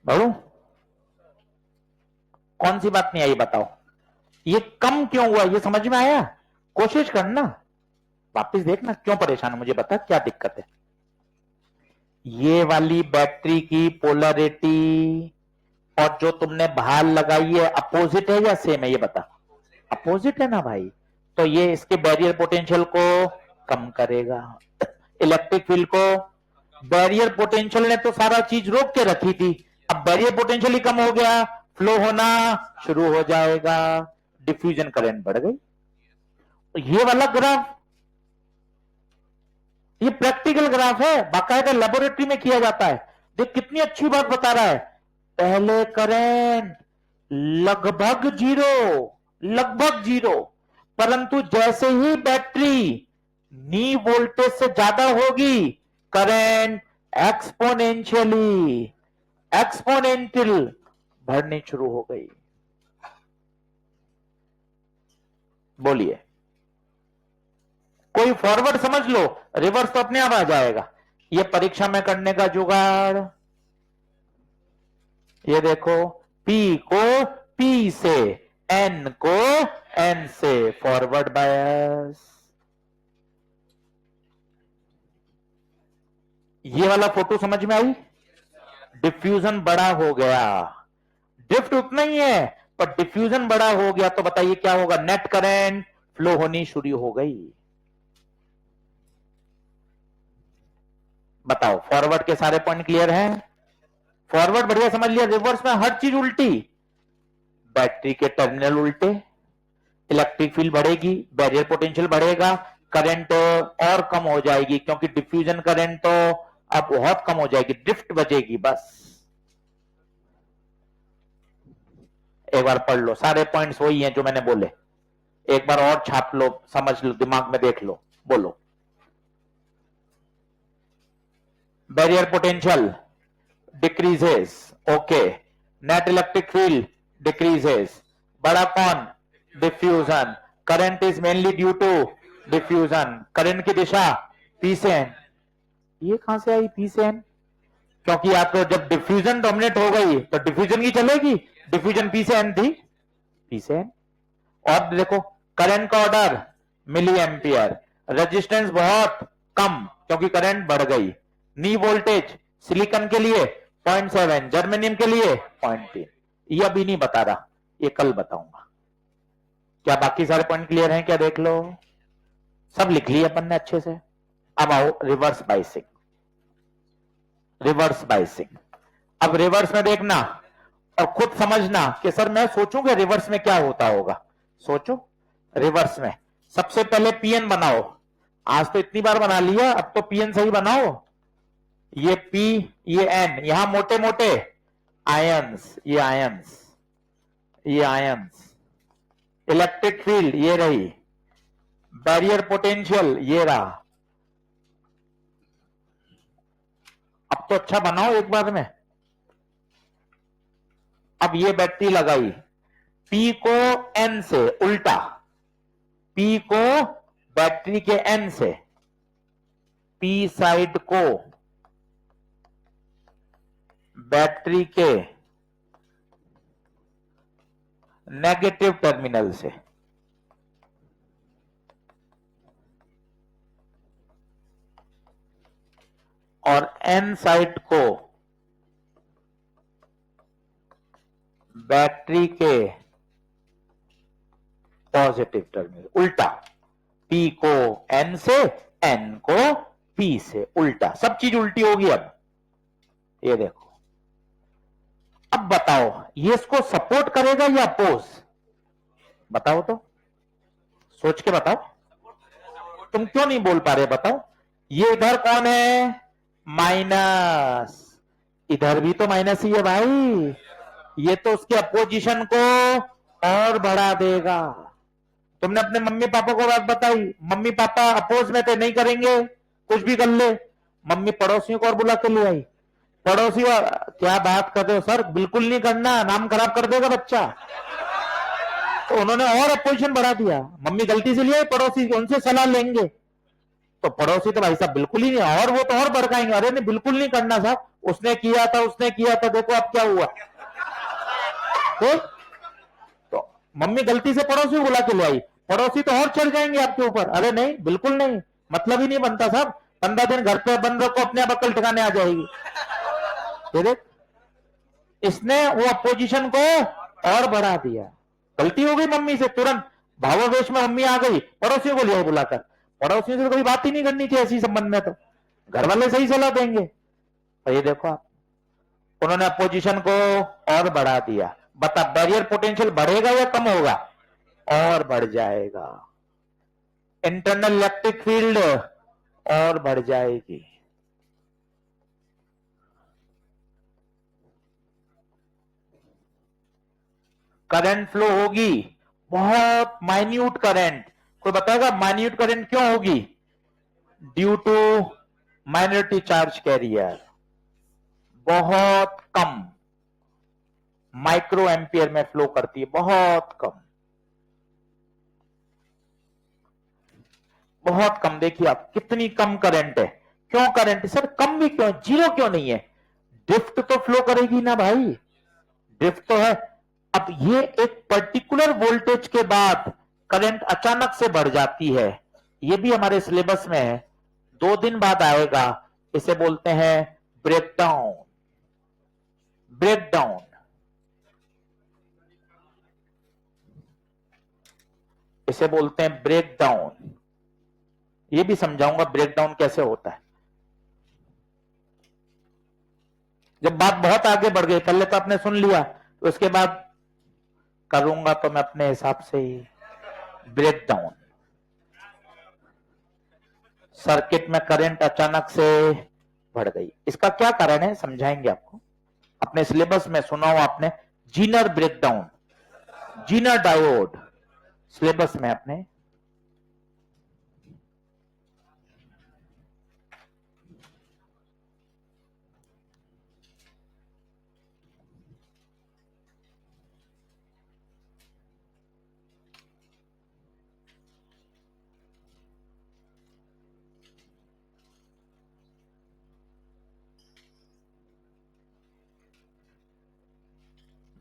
बड़ू, कौन सी बात नहीं आई बताओ, ये कम क्यों हुआ, ये समझ में आया? कोशिश करना, वापस देखना, क्यों परेशान है मुझे बता, क्या दिक्कत है? ये वाली बैटरी की पोलरिटी और जो तुमने भार लगाई है अपोजिट है या सेम है, ये बता। अपोजिट है ना भाई, तो ये इसके बैरियर पोटेंशियल को कम करेगा, इलेक्ट्रिक फील्ड को। बैरियर पोटेंशियल ने तो सारा चीज रोक के रखी थी, अब बैरियर पोटेंशियल ही कम हो गया, फ्लो होना शुरू हो जाएगा, डिफ्यूजन करंट बढ़ गई। तो ये वाला ग्राफ, ये प्रैक्टिकल ग्राफ है, बाकायदा लेबोरेटरी में किया जाता है। देख कितनी अच्छी बात बता रहा है, पहले करंट लगभग जीरो, परंतु जैसे ही बैटरी नी वोल्टेज से ज्यादा होगी, करंट एक्सपोनेंशियल बढ़नी शुरू हो गई। बोलिए, कोई फॉरवर्ड समझ लो, रिवर्स तो अपने आप आ जाएगा। ये परीक्षा में करने का जुगाड़, ये देखो, P को P से, N को N से, फॉरवर्ड बायस। ये वाला फोटो समझ में आई? डिफ्यूजन बड़ा हो गया, ड्रिफ्ट उतना ही है पर डिफ्यूजन बड़ा हो गया, तो बताइए क्या होगा, नेट करंट फ्लो होनी शुरू हो गई। बताओ, फॉरवर्ड के सारे पॉइंट क्लियर हैं? फॉरवर्ड बढ़िया समझ लिया, रिवर्स में हर चीज उल्टी, बैटरी के टर्मिनल उल्टे, इलेक्ट्रिक फील्ड बढ़ेगी, बैरियर पोटेंशियल बढ़ेगा, करंट और कम हो जाएगी, क्योंकि डिफ्यूजन करंट तो अब बहुत कम हो जाएगी, ड्रिफ्ट बचेगी बस। एक बार पढ़ लो, सारे पॉइंट्स वही हैं जो मैंने बोले, एक बार और छाप लो, समझ लो, दिमाग में देख लो, बोलो। Barrier potential decreases, okay, net electric field decreases, बड़ा कौन? Diffusion, current is mainly due to diffusion, current की दिशा पी से एन। ये कहां से आई पी से एन? क्योंकि आपको जब डिफ्यूजन डोमिनेट हो गई तो डिफ्यूजन की चलेगी, डिफ्यूजन पी से एन थी, पी से एन। और देखो, करंट का ऑर्डर मिली एम्पियर, रेजिस्टेंस बहुत कम क्योंकि करंट बढ़ गई, नी वोल्टेज सिलिकॉन के लिए 0.7, जर्मेनियम के लिए 0.3। ये अभी नहीं बता रहा, ये कल बताऊंगा। क्या बाकी सारे पॉइंट क्लियर हैं क्या? देख लो, सब लिख लिया अपन ने अच्छे से। अब आओ रिवर्स बाइसिंग, अब रिवर्स में देखना और खुद समझना कि सर मैं सोचूं कि रिवर्स में क्या होता होगा। सोचो, रिवर्स में सबसे पहले पीएन बनाओ, आज तो इतनी बार बना लिया, अब तो पीएन सही बनाओ। ये पी, ये एन, यहां मोटे मोटे आयंस, ये आयंस, इलेक्ट्रिक फील्ड ये रही, बैरियर पोटेंशियल ये रहा। अब तो अच्छा बनाओ एक बार में। अब ये बैटरी लगाई, P को N से उल्टा, P को बैटरी के N से, P साइड को बैटरी के नेगेटिव टर्मिनल से, और N साइड को बैटरी के पॉजिटिव टर्मिनल, उल्टा, P को N से, N को P से, उल्टा, सब चीज उल्टी होगी। अब ये देखो, अब बताओ ये इसको सपोर्ट करेगा या अपोज? बताओ तो, सोच के बताओ। तुम क्यों नहीं बोल पा रहे बताओ? ये इधर कौन है? माइनस, इधर भी तो माइनस ही है भाई। ये तो उसके अपोजिशन को और बढ़ा देगा। तुमने अपने मम्मी पापा को बात बताई, मम्मी पापा अपोज में थे, नहीं करेंगे, कुछ भी कर ले। मम्मी पड़ोसियों को और बुला के ले आई, पड़ोसी क्या बात कर रहे हो सर, बिल्कुल नहीं करना, नाम खराब कर देगा बच्चा। तो उन्होंने और अपोजिशन बढ़ा दिया। मम्मी गलती से लिए पड़ोसी, उनसे सलाह लेंगे, तो पड़ोसी तो भाई साहब बिल्कुल ही नहीं, और वो तो और भड़काएंगे, अरे नहीं बिल्कुल नहीं करना साहब, उसने किया था, उसने किया था, देखो अब क्या हुआ। तो मम्मी गलती से पड़ोसी बुला के ले आई, पड़ोसी तो और चढ़ जाएंगे आपके ऊपर, अरे नहीं बिल्कुल नहीं, मतलब ही नहीं बनता साहब, 15 दिन घर पे बंद रखो, अपने आप अकल ठिकाने आ जाएगी। देख, इसने वो अपोजिशन को और बढ़ा दिया। गलती हो गई मम्मी से, तुरंत भावावेश में मम्मी आ गई, पड़ोसियों को लिया बुलाकर। पड़ोसियों से तो कभी बात ही नहीं करनी चाहिए ऐसी संबंध में, तो घर वाले सही सलाह देंगे। तो ये देखो आप, उन्होंने अपोजिशन को और बढ़ा दिया। बता, बैरियर पोटेंशियल बढ़ेगा या कम होगा? और बढ़ जाएगा। इंटरनल इलेक्ट्रिक फील्ड और बढ़ जाएगी। करंट फ्लो होगी, बहुत माइन्यूट करंट। कोई बताएगा माइन्यूट करंट क्यों होगी? Due to minority charge carrier, बहुत कम माइक्रो एम्पियर में फ्लो करती है, बहुत कम, बहुत कम। देखिए आप कितनी कम करंट है। क्यों करंट सर कम भी क्यों, जीरो क्यों नहीं है? ड्रिफ्ट तो फ्लो करेगी ना भाई, ड्रिफ्ट तो है। अब ये एक पर्टिकुलर वोल्टेज के बाद करंट अचानक से बढ़ जाती है, ये भी हमारे सिलेबस में है, 2 दिन बाद आएगा। इसे बोलते हैं ब्रेकडाउन, ब्रेकडाउन। इसे बोलते हैं ब्रेकडाउन। ये भी समझाऊंगा ब्रेकडाउन कैसे होता है। जब बात बहुत आगे बढ़ गई, पहले तो आपने सुन लिया, तो उसके बाद करूंगा तो मैं अपने हिसाब से ही ब्रेकडाउन। सर्किट में करंट अचानक से बढ़ गई, इसका क्या कारण है समझाएंगे आपको। अपने सिलेबस में सुना हो आपने, Zener breakdown, Zener diode, syllabus में आपने।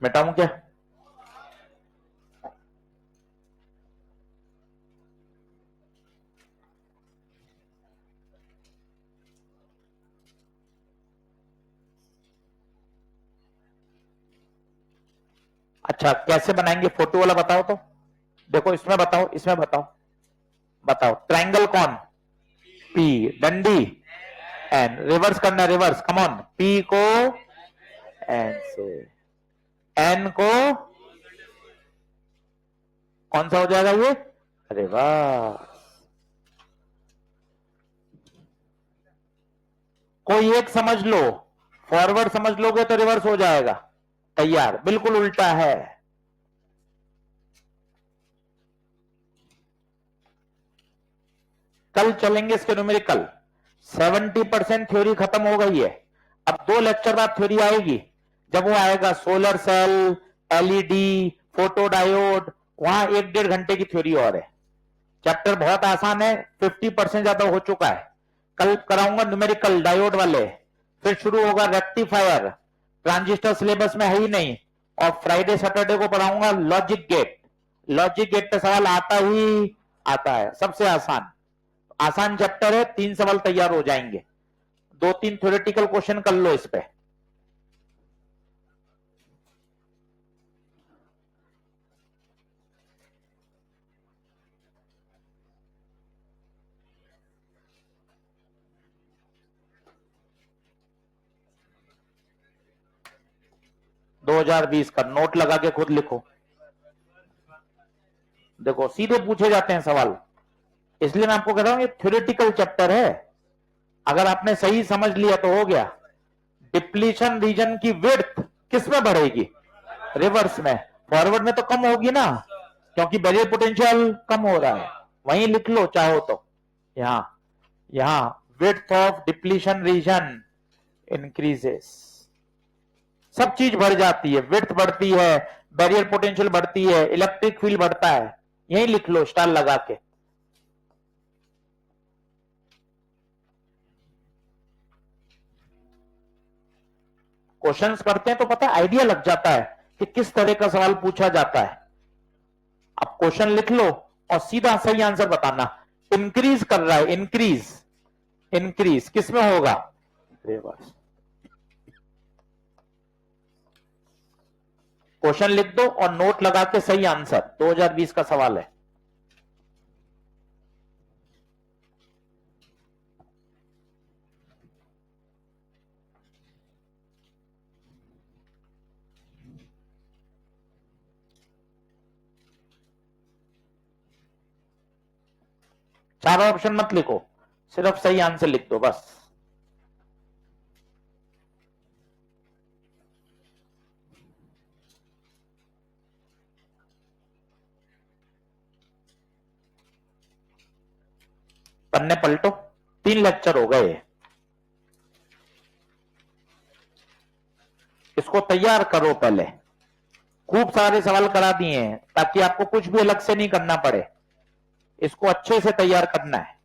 मिटाऊं क्या? अच्छा कैसे बनाएंगे, फोटो वाला बताओ तो। देखो इसमें बताओ, इसमें बताओ, बताओ ट्रायंगल कौन? पी, डंडी एन, रिवर्स करना, रिवर्स, कम ऑन, पी को एन से, एन को कौन सा हो जाएगा ये? रिवर्स। कोई एक समझ लो, फॉरवर्ड समझ लोगे तो रिवर्स हो जाएगा। तैयार, बिल्कुल उल्टा है। कल चलेंगे इसके न्यूमेरिकल। 70% थ्योरी खत्म हो गई है, अब 2 लेक्चर बाद थ्योरी आएगी। जब वो आएगा solar cell, LED, photo diode, वहां 1-1.5 घंटे की थ्योरी और है। चैप्टर बहुत आसान है, 50% ज्यादा हो चुका है। कल कराऊंगा न्यूमेरिकल डायोड वाले, फिर शुरू होगा रेक्टिफायर, ट्रांजिस्टर सिलेबस में है ही नहीं, और फ्राइडे सैटरडे को पढ़ाऊंगा लॉजिक गेट। लॉजिक गेट पे सवाल आता ही आता है, सबसे आसान, आसान चैप्टर है, 3 सवाल तैयार हो जाएंगे। 2-3 थ्योरेटिकल क्वेश्चन कर लो इस पे। 2020 का नोट लगा के खुद लिखो। देखो सीधे पूछे जाते हैं सवाल, इसलिए मैं आपको कह रहा हूं ये थ्योरेटिकल चैप्टर है। अगर आपने सही समझ लिया तो हो गया। डिप्लीशन रीजन की विड्थ किस में बढ़ेगी? रिवर्स में। फॉरवर्ड में तो कम होगी ना, क्योंकि बैरियर पोटेंशियल कम हो रहा है। वहीं लिख लो चाहो तो, यहां width of depletion region increases. सब चीज बढ़ जाती है, विड्थ बढ़ती है, बैरियर पोटेंशियल बढ़ती है, इलेक्ट्रिक फील्ड बढ़ता है। यहीं लिख लो स्टार लगा के। क्वेश्चंस करते हैं तो पता है आइडिया लग जाता है कि किस तरह का सवाल पूछा जाता है। अब क्वेश्चन लिख लो और सीधा सही आंसर बताना। इंक्रीज कर रहा है, इंक्रीज, इंक्रीज किस में होगा? रिवर्स। क्वेश्चन लिख दो और नोट लगा के सही आंसर। 2020 का सवाल है। चारों ऑप्शन मत लिखो, सिर्फ सही आंसर लिख दो बस। पन्ने पलटो, 3 लेक्चर हो गए। इसको तैयार करो पहले। खूब सारे सवाल करा दिए हैं ताकि आपको कुछ भी अलग से नहीं करना पड़े। इसको अच्छे से तैयार करना है।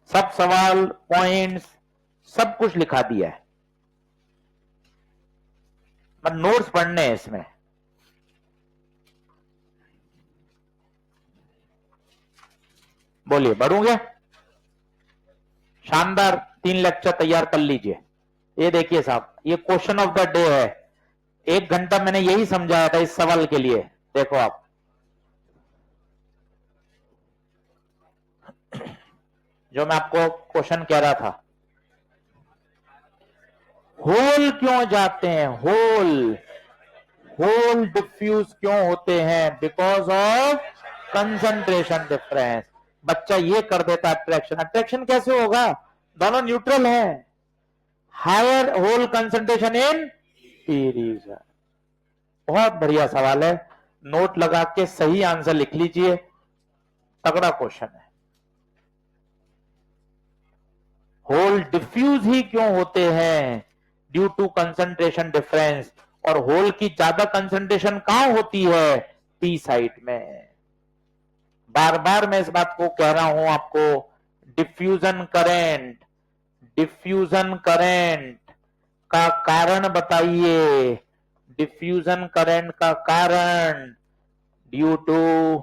सब सवाल, पॉइंट्स, सब कुछ लिखा दिया है। नोट्स पढ़ने हैं इसमें। बोलिए, बढ़ूंगे? शानदार 3 लेक्चर तैयार कर लीजिए। ये देखिए साहब, ये क्वेश्चन ऑफ द डे है। 1 घंटा मैंने यही समझाया था इस सवाल के लिए। देखो आप, जो मैं आपको क्वेश्चन कह रहा था, होल क्यों जाते हैं? होल होल डिफ्यूज क्यों होते हैं? Because of concentration difference. बच्चा ये कर देता अट्रैक्शन। अट्रैक्शन कैसे होगा? दोनों न्यूट्रल है। Higher hole concentration in P region. बहुत बढ़िया सवाल है। नोट लगा के सही आंसर लिख लीजिए। तगड़ा क्वेश्चन है। होल डिफ्यूज ही क्यों होते हैं? Due to concentration difference. और होल की ज्यादा कंसंट्रेशन कहां होती है? पी साइड में। बार बार मैं इस बात को कह रहा हूं आपको। डिफ्यूजन करंट, डिफ्यूजन करंट का कारण बताइए। डिफ्यूजन करंट का कारण ड्यू टू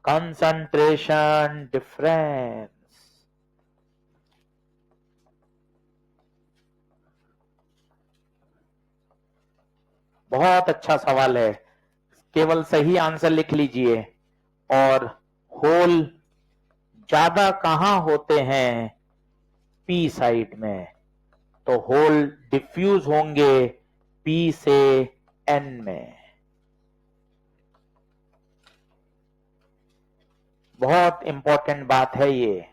कंसंट्रेशन डिफरेंस। बहुत अच्छा सवाल है। केवल सही आंसर लिख लीजिए। और होल ज्यादा कहां होते हैं? पी साइड में। तो होल डिफ्यूज होंगे पी से एन में। बहुत इंपॉर्टेंट बात है ये।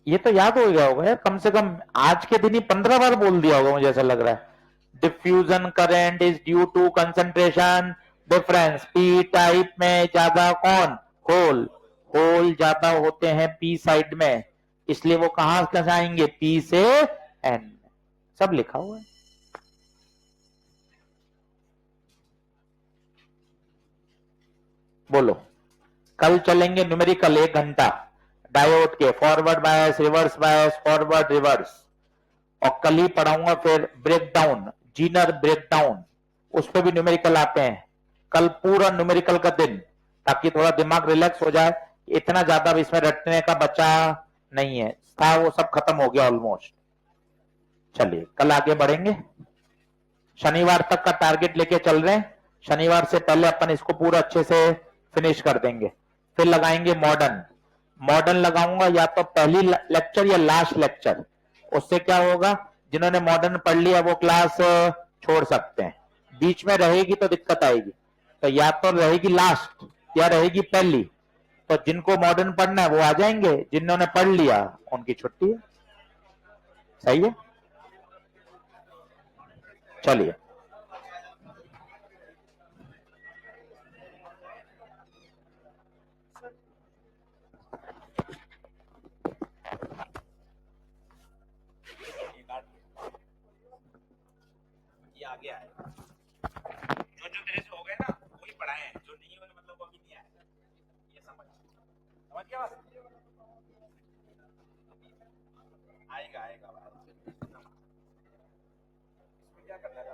ये तो याद हो गया होगा यार, कम से कम आज के दिन ही 15 बार बोल दिया होगा, मुझे ऐसा लग रहा है। Diffusion current is due to concentration difference. P type में ज्यादा कौन? होल। होल ज्यादा होते हैं पी साइड में, इसलिए वो कहां से आएंगे? पी से एन। सब लिखा हुआ है। बोलो, कल चलेंगे न्यूमेरिकल 1 घंटा डायोड के, forward bias, reverse bias, forward reverse. और कल ही पढ़ाऊंगा फिर ब्रेकडाउन, जीनर ब्रेकडाउन। उस पर भी न्यूमेरिकल आते हैं। कल पूरा न्यूमेरिकल का दिन, ताकि थोड़ा दिमाग रिलैक्स हो जाए। इतना ज्यादा भी इसमें रटने का बचा नहीं है, था वो सब खत्म हो गया ऑलमोस्ट। चलिए कल आगे बढ़ेंगे, शनिवार तक का टारगेट लेके चल रहे हैं। शनिवार से पहले अपन इसको पूरा अच्छे से फिनिश कर देंगे। फिर लगाएंगे मॉडर्न। मॉडर्न लगाऊंगा या तो पहली लेक्चर या लास्ट लेक्चर। उससे क्या होगा, जिन्होंने मॉडर्न पढ़ लिया वो क्लास छोड़ सकते हैं, बीच में रहेगी तो दिक्कत आएगी। तो या तो रहेगी लास्ट या रहेगी पहली। तो जिनको मॉडर्न पढ़ना है वो आ जाएंगे, जिन्होंने पढ़ लिया उनकी छुट्टी है। सही है, चलिए। ये आगे आएगा, जो जो तेरे से हो गए ना वही पढ़ाए हैं, जो नहीं होने मतलब वो अभी नहीं आएगा। ये समझ समझ गया बात? आएगा आएगा, इसमें क्या करना है।